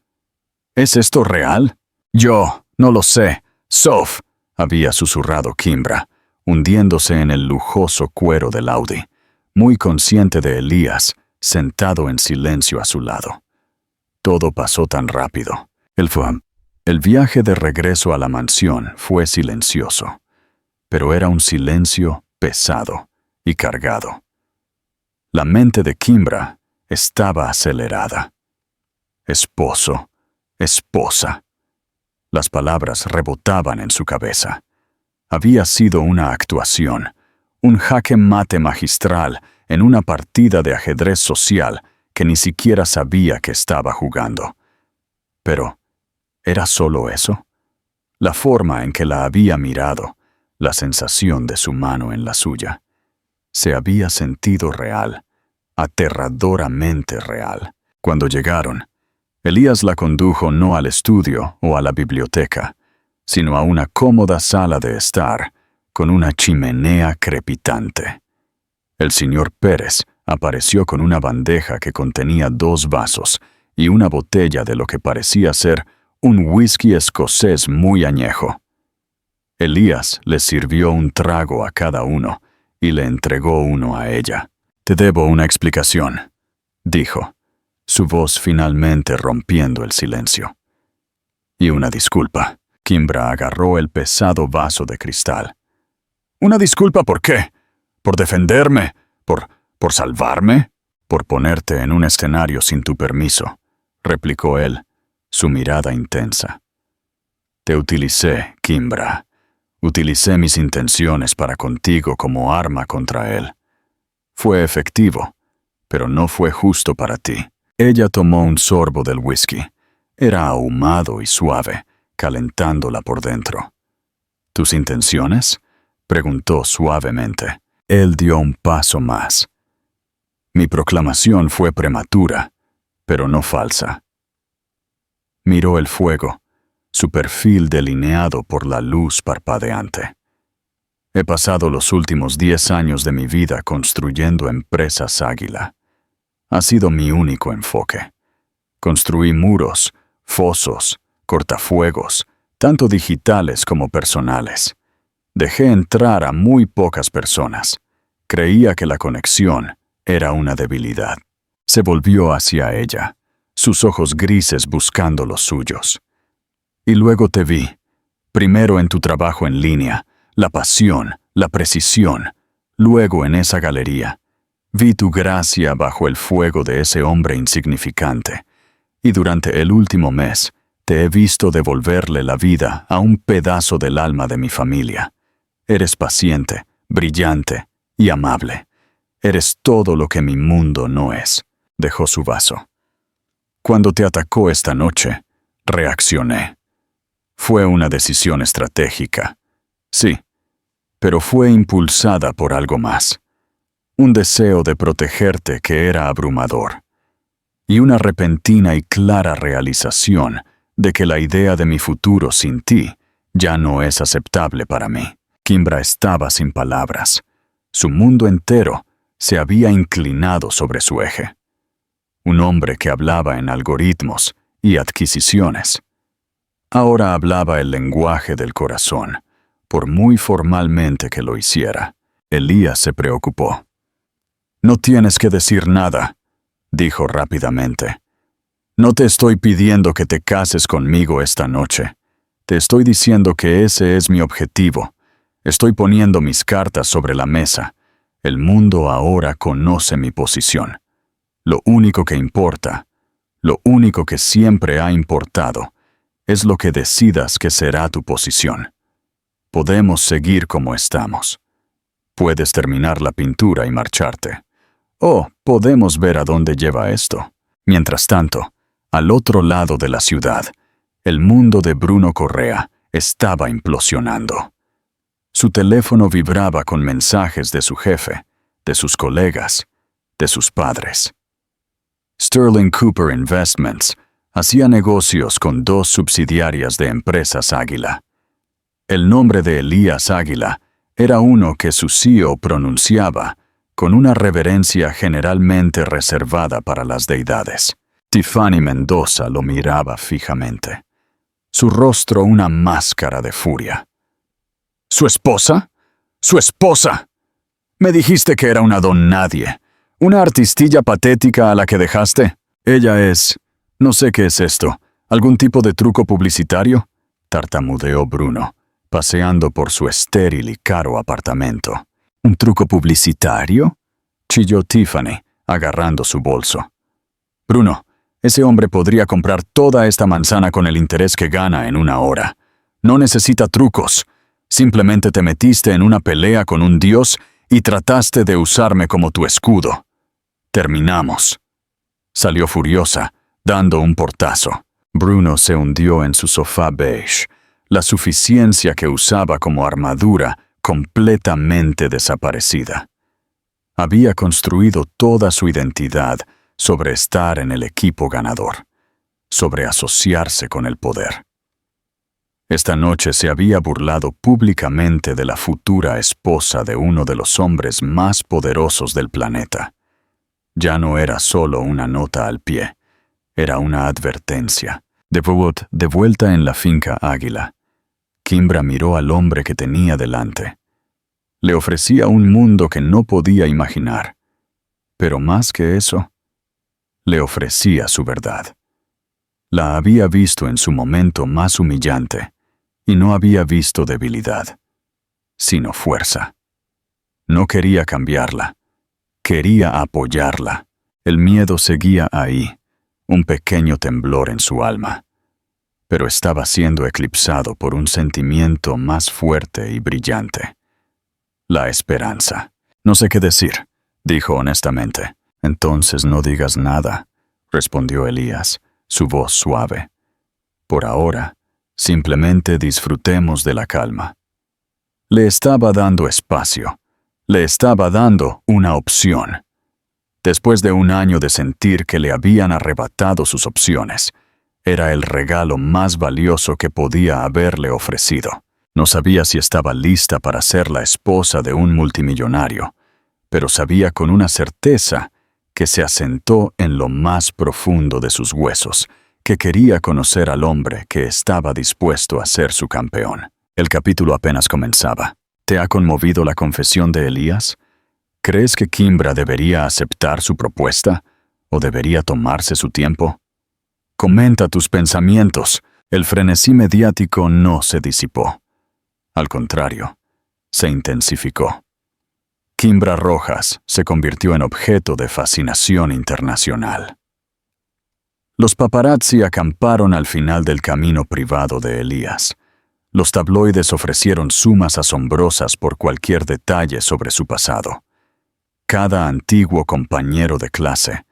¿Es esto real?» «Yo, no lo sé. Sof», había susurrado Kimbra, hundiéndose en el lujoso cuero del Audi, muy consciente de Elías, sentado en silencio a su lado. Todo pasó tan rápido. El viaje de regreso a la mansión fue silencioso, pero era un silencio pesado y cargado. La mente de Kimbra estaba acelerada. Esposo, esposa. Las palabras rebotaban en su cabeza. Había sido una actuación, un jaque mate magistral en una partida de ajedrez social que ni siquiera sabía que estaba jugando. Pero, ¿era solo eso? La forma en que la había mirado, la sensación de su mano en la suya. Se había sentido real, aterradoramente real. Cuando llegaron, Elías la condujo no al estudio o a la biblioteca, sino a una cómoda sala de estar, con una chimenea crepitante. El señor Pérez apareció con una bandeja que contenía 2 vasos y una botella de lo que parecía ser un whisky escocés muy añejo. Elías les sirvió un trago a cada uno y le entregó uno a ella. «Te debo una explicación», dijo, su voz finalmente rompiendo el silencio. «Y una disculpa». Kimbra agarró el pesado vaso de cristal. «¿Una disculpa por qué? ¿Por defenderme? ¿Por salvarme?» «Por ponerte en un escenario sin tu permiso», replicó él, su mirada intensa. «Te utilicé, Kimbra. Utilicé mis intenciones para contigo como arma contra él. Fue efectivo, pero no fue justo para ti». Ella tomó un sorbo del whisky. Era ahumado y suave, calentándola por dentro. «¿Tus intenciones?», preguntó suavemente. Él dio un paso más. «Mi proclamación fue prematura, pero no falsa». Miró el fuego, su perfil delineado por la luz parpadeante. «He pasado los últimos 10 años de mi vida construyendo empresas Águila. Ha sido mi único enfoque. Construí muros, fosos, cortafuegos, tanto digitales como personales. Dejé entrar a muy pocas personas. Creía que la conexión era una debilidad». Se volvió hacia ella, sus ojos grises buscando los suyos. «Y luego te vi, primero en tu trabajo en línea, la pasión, la precisión, luego en esa galería. Vi tu gracia bajo el fuego de ese hombre insignificante, y durante el último mes te he visto devolverle la vida a un pedazo del alma de mi familia. Eres paciente, brillante y amable. Eres todo lo que mi mundo no es». Dejó su vaso. «Cuando te atacó esta noche, reaccioné. Fue una decisión estratégica. Sí, pero fue impulsada por algo más. Un deseo de protegerte que era abrumador. Y una repentina y clara realización de que la idea de mi futuro sin ti ya no es aceptable para mí». Kimbra estaba sin palabras. Su mundo entero se había inclinado sobre su eje. un hombre que hablaba en algoritmos y adquisiciones. Ahora hablaba el lenguaje del corazón, por muy formalmente que lo hiciera. Elías se preocupó. «No tienes que decir nada», dijo rápidamente. «No te estoy pidiendo que te cases conmigo esta noche. Te estoy diciendo que ese es mi objetivo. Estoy poniendo mis cartas sobre la mesa. El mundo ahora conoce mi posición. Lo único que importa, lo único que siempre ha importado, es lo que decidas que será tu posición. Podemos seguir como estamos. Puedes terminar la pintura y marcharte. O podemos ver a dónde lleva esto. Mientras tanto, al otro lado de la ciudad, el mundo de Bruno Correa estaba implosionando. Su teléfono vibraba con mensajes de su jefe, de sus colegas, de sus padres. Sterling Cooper Investments hacía negocios con 2 subsidiarias de Empresas Águila. El nombre de Elías Águila era uno que su CEO pronunciaba con una reverencia generalmente reservada para las deidades. Tiffany Mendoza lo miraba fijamente, su rostro una máscara de furia. ¿Su esposa? ¡Su esposa! Me dijiste que era una don nadie, una artistilla patética a la que dejaste. Ella es... no sé qué es esto, ¿algún tipo de truco publicitario?, tartamudeó Bruno, paseando por su estéril y caro apartamento. ¿Un truco publicitario?, chilló Tiffany, agarrando su bolso. Bruno, ese hombre podría comprar toda esta manzana con el interés que gana en 1 hora. No necesita trucos. Simplemente te metiste en una pelea con un dios y trataste de usarme como tu escudo. Terminamos. Salió furiosa, dando un portazo. Bruno se hundió en su sofá beige, la suficiencia que usaba como armadura completamente desaparecida. Había construido toda su identidad sobre estar en el equipo ganador, sobre asociarse con el poder. Esta noche se había burlado públicamente de la futura esposa de uno de los hombres más poderosos del planeta. Ya no era solo una nota al pie, era una advertencia. De vuelta en la finca Águila, Kimbra miró al hombre que tenía delante. Le ofrecía un mundo que no podía imaginar, pero más que eso, le ofrecía su verdad. La había visto en su momento más humillante, y no había visto debilidad, sino fuerza. No quería cambiarla, quería apoyarla. El miedo seguía ahí, un pequeño temblor en su alma, pero estaba siendo eclipsado por un sentimiento más fuerte y brillante: la esperanza. No sé qué decir, dijo honestamente. Entonces no digas nada, respondió Elías, su voz suave. Por ahora, simplemente disfrutemos de la calma. Le estaba dando espacio, le estaba dando una opción. Después de 1 año de sentir que le habían arrebatado sus opciones, era el regalo más valioso que podía haberle ofrecido. No sabía si estaba lista para ser la esposa de un multimillonario, pero sabía con una certeza que se asentó en lo más profundo de sus huesos, que quería conocer al hombre que estaba dispuesto a ser su campeón. El capítulo apenas comenzaba. ¿Te ha conmovido la confesión de Elías? ¿Crees que Kimbra debería aceptar su propuesta o debería tomarse su tiempo? Comenta tus pensamientos. El frenesí mediático no se disipó. Al contrario, se intensificó. Kimbra Rojas se convirtió en objeto de fascinación internacional. Los paparazzi acamparon al final del camino privado de Elías. Los tabloides ofrecieron sumas asombrosas por cualquier detalle sobre su pasado. Cada antiguo compañero de clase,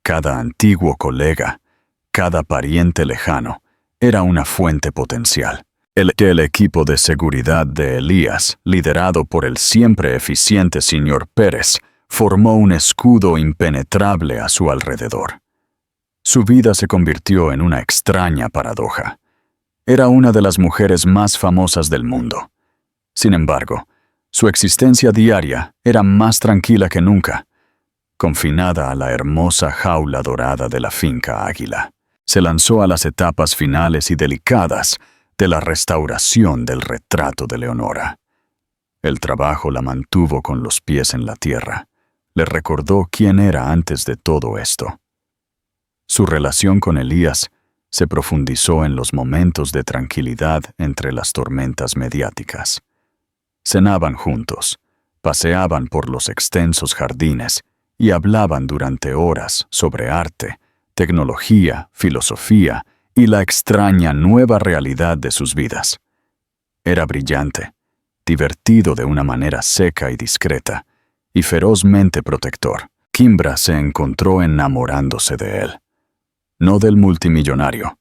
cada antiguo colega, cada pariente lejano, era una fuente potencial. El equipo de seguridad de Elías, liderado por el siempre eficiente señor Pérez, formó un escudo impenetrable a su alrededor. Su vida se convirtió en una extraña paradoja. Era una de las mujeres más famosas del mundo. Sin embargo, su existencia diaria era más tranquila que nunca. confinada a la hermosa jaula dorada de la finca Águila. Se lanzó a las etapas finales y delicadas de la restauración del retrato de Leonora. El trabajo la mantuvo con los pies en la tierra. Le recordó quién era antes de todo esto. Su relación con Elías se profundizó en los momentos de tranquilidad entre las tormentas mediáticas. Cenaban juntos, paseaban por los extensos jardines y hablaban durante horas sobre arte, tecnología, filosofía y la extraña nueva realidad de sus vidas. Era brillante, divertido de una manera seca y discreta, y ferozmente protector. Kimbra se encontró enamorándose de él. No del multimillonario,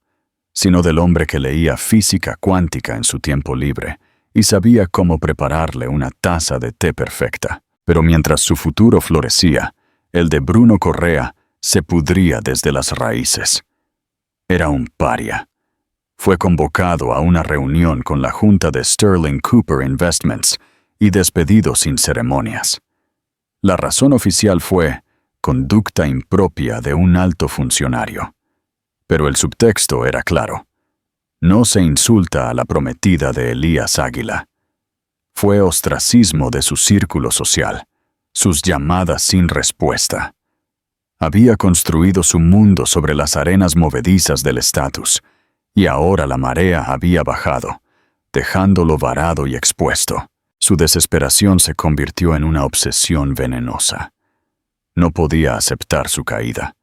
sino del hombre que leía física cuántica en su tiempo libre y sabía cómo prepararle una taza de té perfecta. Pero mientras su futuro florecía, el de Bruno Correa se pudría desde las raíces. Era un paria. Fue convocado a una reunión con la junta de Sterling Cooper Investments y despedido sin ceremonias. La razón oficial fue conducta impropia de un alto funcionario. Pero el subtexto era claro. No se insulta a la prometida de Elías Águila. Fue ostracismo de su círculo social, sus llamadas sin respuesta. Había construido su mundo sobre las arenas movedizas del estatus, y ahora la marea había bajado, dejándolo varado y expuesto. Su desesperación se convirtió en una obsesión venenosa. No podía aceptar su caída.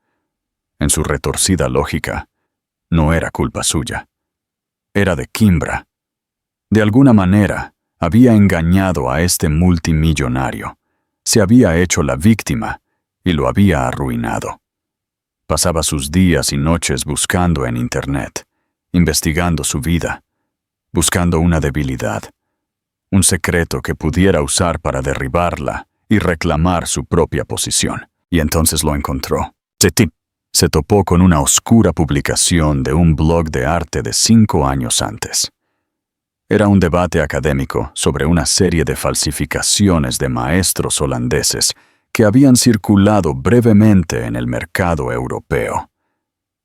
En su retorcida lógica, no era culpa suya. Era de Kimbra. De alguna manera, había engañado a este multimillonario. Se había hecho la víctima y lo había arruinado. Pasaba sus días y noches buscando en Internet, investigando su vida, buscando una debilidad, un secreto que pudiera usar para derribarla y reclamar su propia posición. Y entonces lo encontró. Se topó con una oscura publicación de un blog de arte de 5 años antes. Era un debate académico sobre una serie de falsificaciones de maestros holandeses que habían circulado brevemente en el mercado europeo.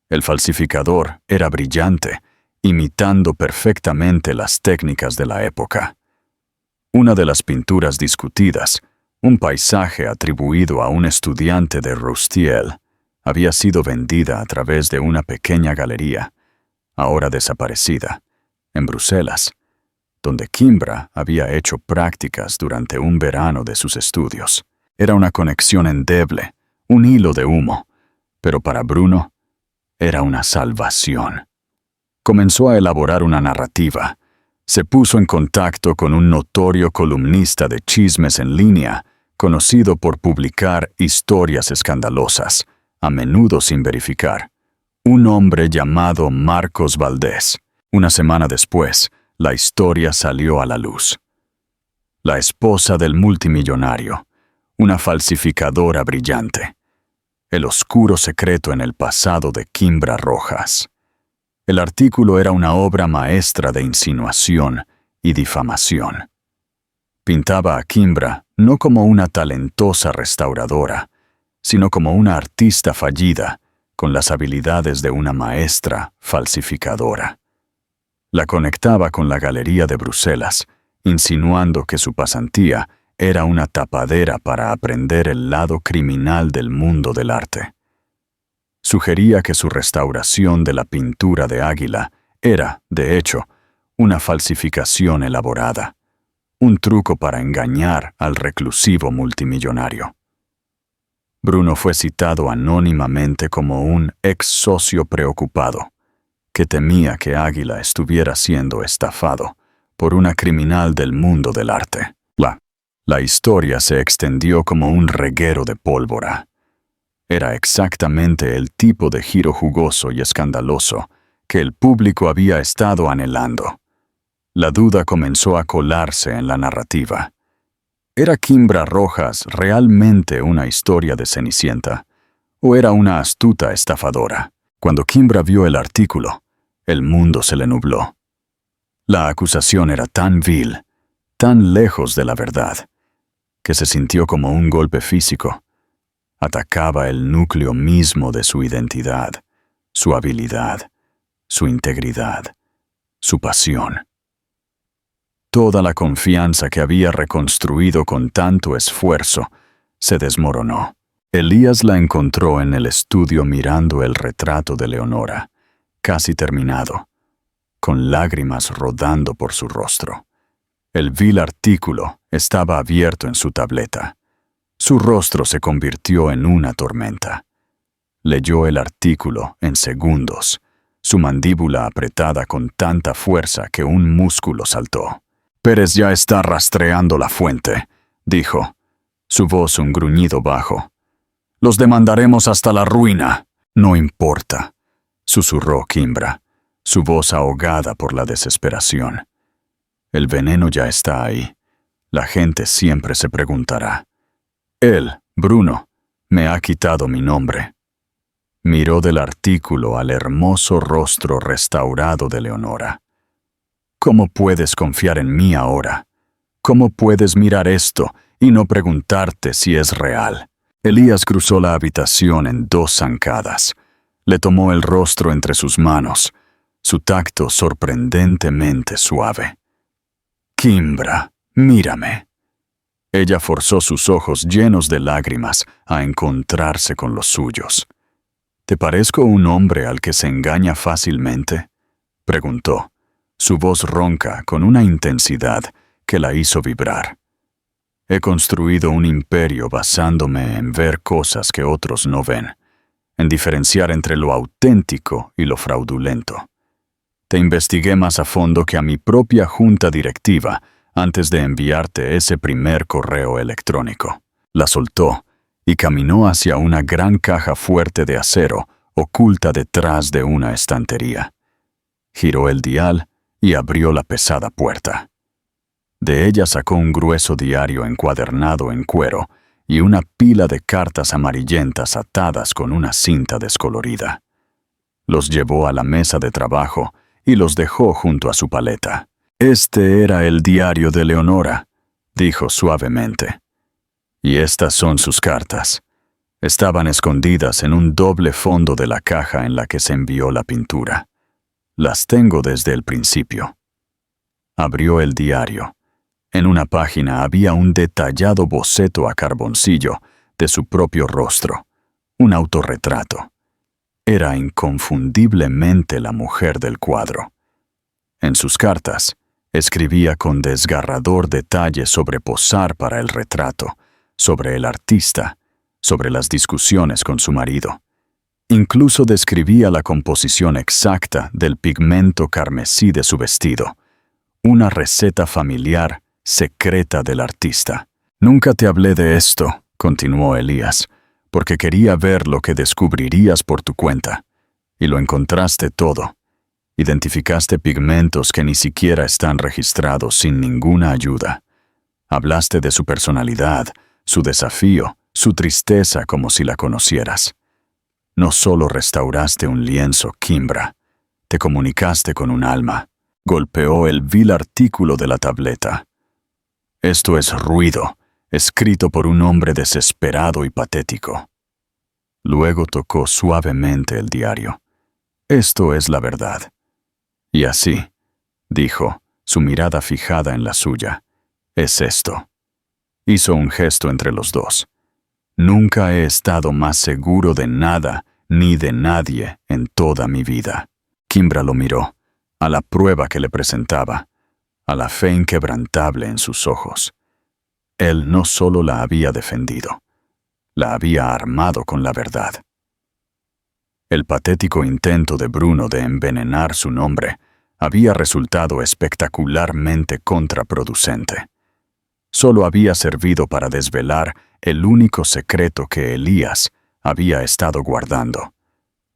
El falsificador era brillante, imitando perfectamente las técnicas de la época. Una de las pinturas discutidas, un paisaje atribuido a un estudiante de Roustiel, había sido vendida a través de una pequeña galería, ahora desaparecida, en Bruselas, donde Kimbra había hecho prácticas durante un verano de sus estudios. Era una conexión endeble, un hilo de humo, pero para Bruno era una salvación. Comenzó a elaborar una narrativa. Se puso en contacto con un notorio columnista de chismes en línea, conocido por publicar historias escandalosas, a menudo sin verificar. Un hombre llamado Marcos Valdés. Una semana después, la historia salió a la luz. La esposa del multimillonario, una falsificadora brillante. El oscuro secreto en el pasado de Kimbra Rojas. El artículo era una obra maestra de insinuación y difamación. Pintaba a Kimbra no como una talentosa restauradora, sino como una artista fallida, con las habilidades de una maestra falsificadora. La conectaba con la Galería de Bruselas, insinuando que su pasantía era una tapadera para aprender el lado criminal del mundo del arte. Sugería que su restauración de la pintura de Águila era, de hecho, una falsificación elaborada, un truco para engañar al reclusivo multimillonario. Bruno fue citado anónimamente como un ex socio preocupado, que temía que Águila estuviera siendo estafado por una criminal del mundo del arte. La historia se extendió como un reguero de pólvora. Era exactamente el tipo de giro jugoso y escandaloso que el público había estado anhelando. La duda comenzó a colarse en la narrativa. ¿Era Kimbra Rojas realmente una historia de Cenicienta? ¿O era una astuta estafadora? Cuando Kimbra vio el artículo, el mundo se le nubló. La acusación era tan vil, tan lejos de la verdad, que se sintió como un golpe físico, Atacaba el núcleo mismo de su identidad, su habilidad, su integridad, su pasión. Toda la confianza que había reconstruido con tanto esfuerzo se desmoronó. Elías la encontró en el estudio mirando el retrato de Leonora, casi terminado, con lágrimas rodando por su rostro. El vil artículo estaba abierto en su tableta. Su rostro se convirtió en una tormenta. Leyó el artículo en segundos, su mandíbula apretada con tanta fuerza que un músculo saltó. «Pérez ya está rastreando la fuente», dijo, su voz un gruñido bajo. «Los demandaremos hasta la ruina». «No importa», susurró Kimbra, su voz ahogada por la desesperación. «El veneno ya está ahí. La gente siempre se preguntará. Él, Bruno, me ha quitado mi nombre». Miró del artículo al hermoso rostro restaurado de Leonora. «¿Cómo puedes confiar en mí ahora? ¿Cómo puedes mirar esto y no preguntarte si es real?» Elías cruzó la habitación en 2 zancadas. Le tomó el rostro entre sus manos, su tacto sorprendentemente suave. «Kimbra, mírame». Ella forzó sus ojos llenos de lágrimas a encontrarse con los suyos. «¿Te parezco un hombre al que se engaña fácilmente?», preguntó, su voz ronca con una intensidad que la hizo vibrar. «He construido un imperio basándome en ver cosas que otros no ven, en diferenciar entre lo auténtico y lo fraudulento. Te investigué más a fondo que a mi propia junta directiva antes de enviarte ese primer correo electrónico». La soltó y caminó hacia una gran caja fuerte de acero oculta detrás de una estantería. Giró el dial y abrió la pesada puerta. De ella sacó un grueso diario encuadernado en cuero y una pila de cartas amarillentas atadas con una cinta descolorida. Los llevó a la mesa de trabajo y los dejó junto a su paleta. «Este era el diario de Leonora», dijo suavemente. «Y estas son sus cartas. Estaban escondidas en un doble fondo de la caja en la que se envió la pintura. Las tengo desde el principio». Abrió el diario. En una página había un detallado boceto a carboncillo de su propio rostro, un autorretrato. Era inconfundiblemente la mujer del cuadro. En sus cartas, escribía con desgarrador detalle sobre posar para el retrato, sobre el artista, sobre las discusiones con su marido. Incluso describía la composición exacta del pigmento carmesí de su vestido, una receta familiar secreta del artista. «Nunca te hablé de esto», continuó Elías, «porque quería ver lo que descubrirías por tu cuenta. Y lo encontraste todo. Identificaste pigmentos que ni siquiera están registrados sin ninguna ayuda. Hablaste de su personalidad, su desafío, su tristeza como si la conocieras. No solo restauraste un lienzo, Kimbra, te comunicaste con un alma». Golpeó el vil artículo de la tableta. «Esto es ruido, escrito por un hombre desesperado y patético». Luego tocó suavemente el diario. «Esto es la verdad». «Y así», dijo, su mirada fijada en la suya, «es esto». Hizo un gesto entre los dos. «Nunca he estado más seguro de nada ni de nadie en toda mi vida». Kimbra lo miró, a la prueba que le presentaba, a la fe inquebrantable en sus ojos. Él no solo la había defendido, la había armado con la verdad. El patético intento de Bruno de envenenar su nombre había resultado espectacularmente contraproducente. Solo había servido para desvelar el único secreto que Elías había estado guardando,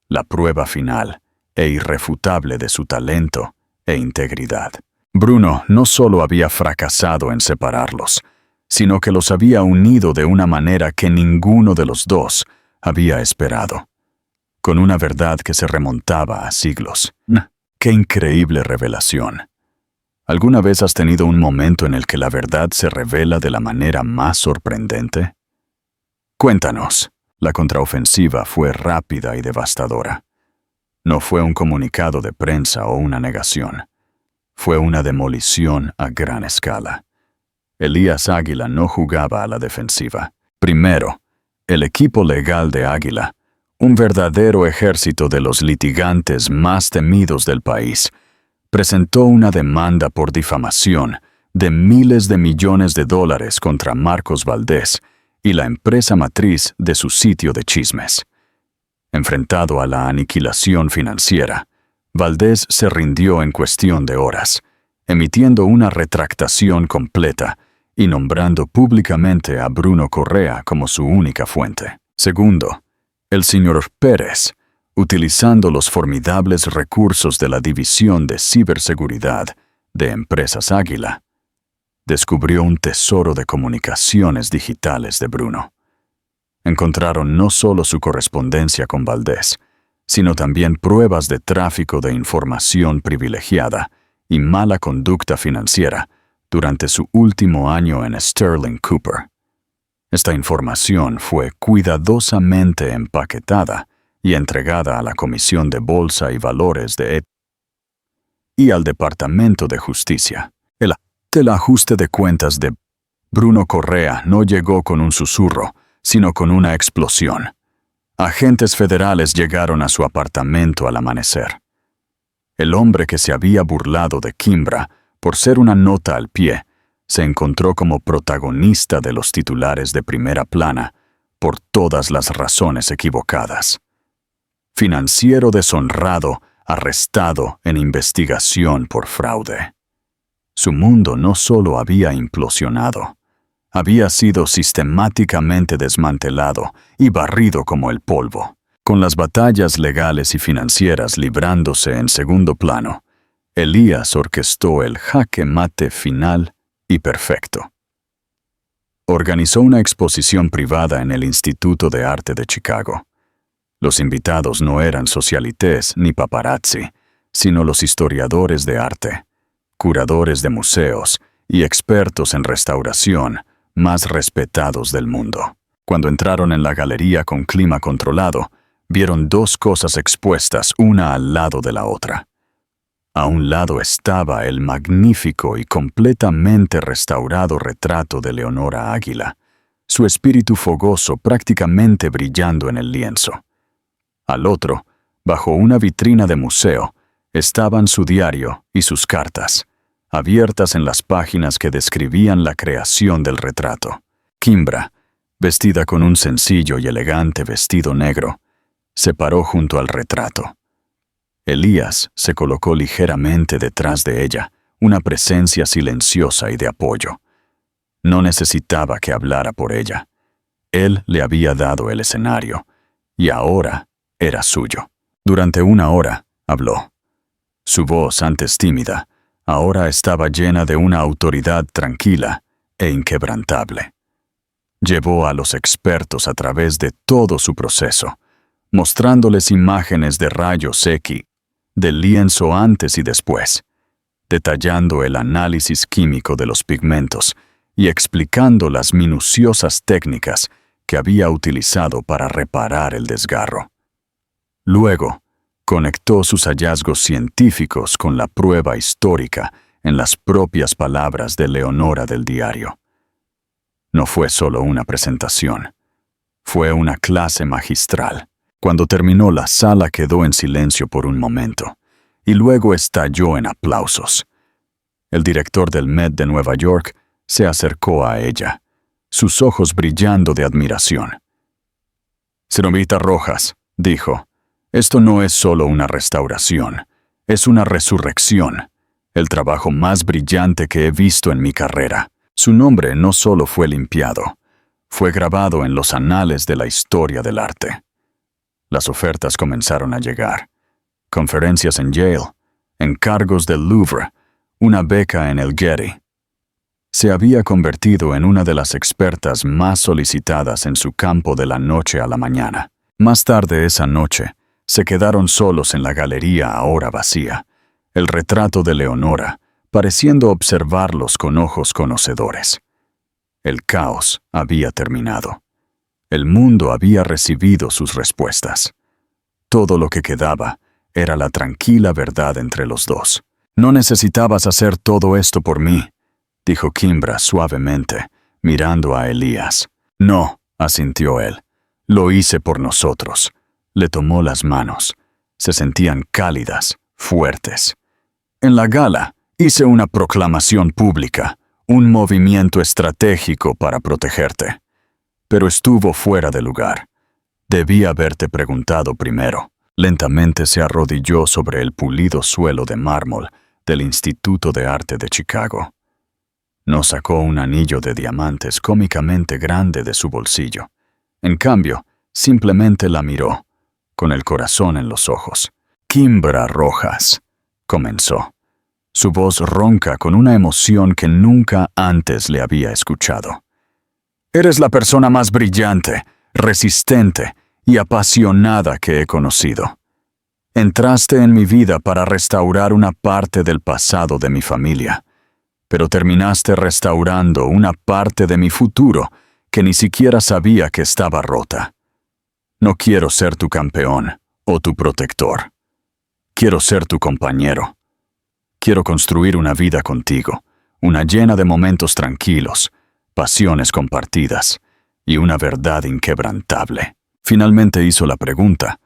la prueba final e irrefutable de su talento e integridad. Bruno no solo había fracasado en separarlos, sino que los había unido de una manera que ninguno de los dos había esperado, con una verdad que se remontaba a siglos. ¡Qué increíble revelación! ¿Alguna vez has tenido un momento en el que la verdad se revela de la manera más sorprendente? Cuéntanos. La contraofensiva fue rápida y devastadora. No fue un comunicado de prensa o una negación. Fue una demolición a gran escala. Elías Águila no jugaba a la defensiva. Primero, el equipo legal de Águila, un verdadero ejército de los litigantes más temidos del país, presentó una demanda por difamación de miles de millones de dólares contra Marcos Valdés y la empresa matriz de su sitio de chismes. Enfrentado a la aniquilación financiera, Valdés se rindió en cuestión de horas, emitiendo una retractación completa y nombrando públicamente a Bruno Correa como su única fuente. Segundo, el señor Pérez, utilizando los formidables recursos de la División de Ciberseguridad de Empresas Águila, descubrió un tesoro de comunicaciones digitales de Bruno. Encontraron no solo su correspondencia con Valdés, sino también pruebas de tráfico de información privilegiada y mala conducta financiera durante su último año en Sterling Cooper. Esta información fue cuidadosamente empaquetada y entregada a la Comisión de Bolsa y Valores de y al Departamento de Justicia. El ajuste de cuentas de Bruno Correa no llegó con un susurro, sino con una explosión. Agentes federales llegaron a su apartamento al amanecer. El hombre que se había burlado de Kimbra por ser una nota al pie, se encontró como protagonista de los titulares de primera plana por todas las razones equivocadas. Financiero deshonrado, arrestado en investigación por fraude. Su mundo no solo había implosionado, había sido sistemáticamente desmantelado y barrido como el polvo. Con las batallas legales y financieras librándose en segundo plano, Elías orquestó el jaque mate final y perfecto. Organizó una exposición privada en el Instituto de Arte de Chicago. Los invitados no eran socialites ni paparazzi, sino los historiadores de arte, curadores de museos y expertos en restauración más respetados del mundo. Cuando entraron en la galería con clima controlado, vieron dos cosas expuestas una al lado de la otra. A un lado estaba el magnífico y completamente restaurado retrato de Leonora Águila, su espíritu fogoso prácticamente brillando en el lienzo. Al otro, bajo una vitrina de museo, estaban su diario y sus cartas, abiertas en las páginas que describían la creación del retrato. Kimbra, vestida con un sencillo y elegante vestido negro, se paró junto al retrato. Elías se colocó ligeramente detrás de ella, una presencia silenciosa y de apoyo. No necesitaba que hablara por ella. Él le había dado el escenario, y ahora era suyo. Durante una hora habló. Su voz, antes tímida, ahora estaba llena de una autoridad tranquila e inquebrantable. Llevó a los expertos a través de todo su proceso, mostrándoles imágenes de rayos X, del lienzo antes y después, detallando el análisis químico de los pigmentos y explicando las minuciosas técnicas que había utilizado para reparar el desgarro. Luego, conectó sus hallazgos científicos con la prueba histórica en las propias palabras de Leonora del diario. No fue solo una presentación, fue una clase magistral. Cuando terminó, la sala quedó en silencio por un momento, y luego estalló en aplausos. El director del Met de Nueva York se acercó a ella, sus ojos brillando de admiración. «Señorita Rojas», dijo, «esto no es solo una restauración, es una resurrección, el trabajo más brillante que he visto en mi carrera». Su nombre no solo fue limpiado, fue grabado en los anales de la historia del arte. Las ofertas comenzaron a llegar. Conferencias en Yale, encargos del Louvre, una beca en el Getty. Se había convertido en una de las expertas más solicitadas en su campo de la noche a la mañana. Más tarde esa noche, se quedaron solos en la galería ahora vacía, el retrato de Leonora, pareciendo observarlos con ojos conocedores. El caos había terminado. El mundo había recibido sus respuestas. Todo lo que quedaba era la tranquila verdad entre los dos. «No necesitabas hacer todo esto por mí», dijo Kimbra suavemente, mirando a Elías. «No», asintió él. «Lo hice por nosotros». Le tomó las manos. Se sentían cálidas, fuertes. «En la gala hice una proclamación pública, un movimiento estratégico para protegerte. Pero estuvo fuera de lugar. Debí haberte preguntado primero». Lentamente se arrodilló sobre el pulido suelo de mármol del Instituto de Arte de Chicago. No sacó un anillo de diamantes cómicamente grande de su bolsillo. En cambio, simplemente la miró, con el corazón en los ojos. «Kimbra Rojas», comenzó. Su voz ronca con una emoción que nunca antes le había escuchado. «Eres la persona más brillante, resistente y apasionada que he conocido. Entraste en mi vida para restaurar una parte del pasado de mi familia, pero terminaste restaurando una parte de mi futuro que ni siquiera sabía que estaba rota. No quiero ser tu campeón o tu protector. Quiero ser tu compañero. Quiero construir una vida contigo, una llena de momentos tranquilos, pasiones compartidas y una verdad inquebrantable». Finalmente hizo la pregunta,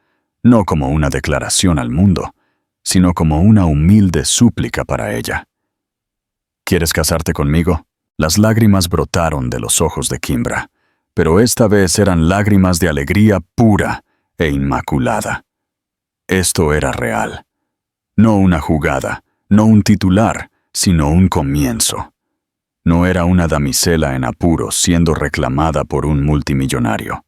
no como una declaración al mundo, sino como una humilde súplica para ella. «¿Quieres casarte conmigo?». Las lágrimas brotaron de los ojos de Kimbra, pero esta vez eran lágrimas de alegría pura e inmaculada. Esto era real. No una jugada, no un titular, sino un comienzo. No era una damisela en apuros siendo reclamada por un multimillonario.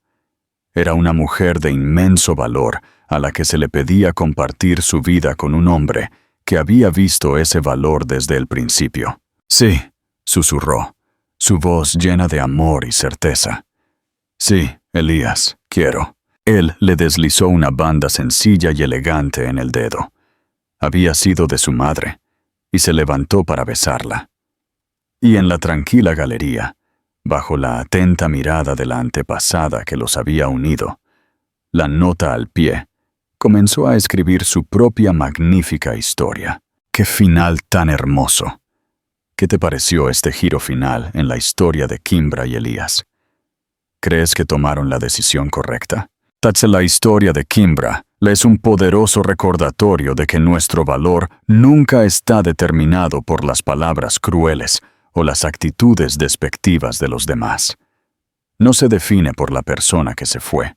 Era una mujer de inmenso valor a la que se le pedía compartir su vida con un hombre que había visto ese valor desde el principio. «Sí», susurró, su voz llena de amor y certeza. «Sí, Elías, quiero». Él le deslizó una banda sencilla y elegante en el dedo. Había sido de su madre, y se levantó para besarla. Y en la tranquila galería, bajo la atenta mirada de la antepasada que los había unido, la nota al pie, comenzó a escribir su propia magnífica historia. ¡Qué final tan hermoso! ¿Qué te pareció este giro final en la historia de Kimbra y Elías? ¿Crees que tomaron la decisión correcta? La historia de Kimbra es un poderoso recordatorio de que nuestro valor nunca está determinado por las palabras crueles o las actitudes despectivas de los demás. No se define por la persona que se fue,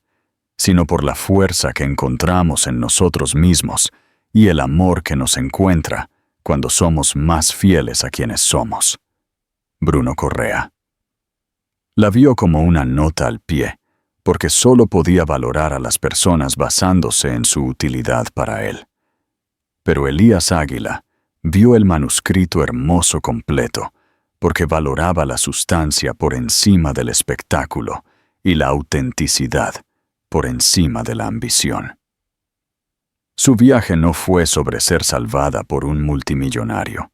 sino por la fuerza que encontramos en nosotros mismos y el amor que nos encuentra cuando somos más fieles a quienes somos. Bruno Correa. La vio como una nota al pie, porque solo podía valorar a las personas basándose en su utilidad para él. Pero Elías Águila vio el manuscrito hermoso completo, porque valoraba la sustancia por encima del espectáculo y la autenticidad por encima de la ambición. Su viaje no fue sobre ser salvada por un multimillonario.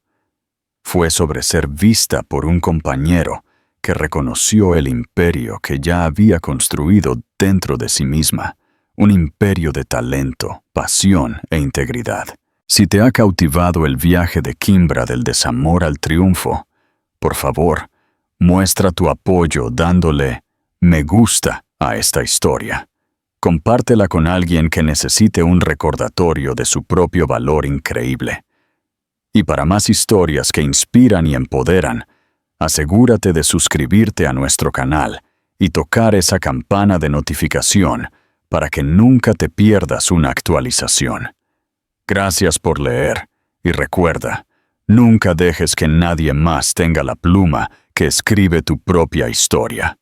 Fue sobre ser vista por un compañero que reconoció el imperio que ya había construido dentro de sí misma, un imperio de talento, pasión e integridad. Si te ha cautivado el viaje de Kimbra del desamor al triunfo, por favor, muestra tu apoyo dándole me gusta a esta historia. Compártela con alguien que necesite un recordatorio de su propio valor increíble. Y para más historias que inspiran y empoderan, asegúrate de suscribirte a nuestro canal y tocar esa campana de notificación para que nunca te pierdas una actualización. Gracias por leer y recuerda, nunca dejes que nadie más tenga la pluma que escribe tu propia historia.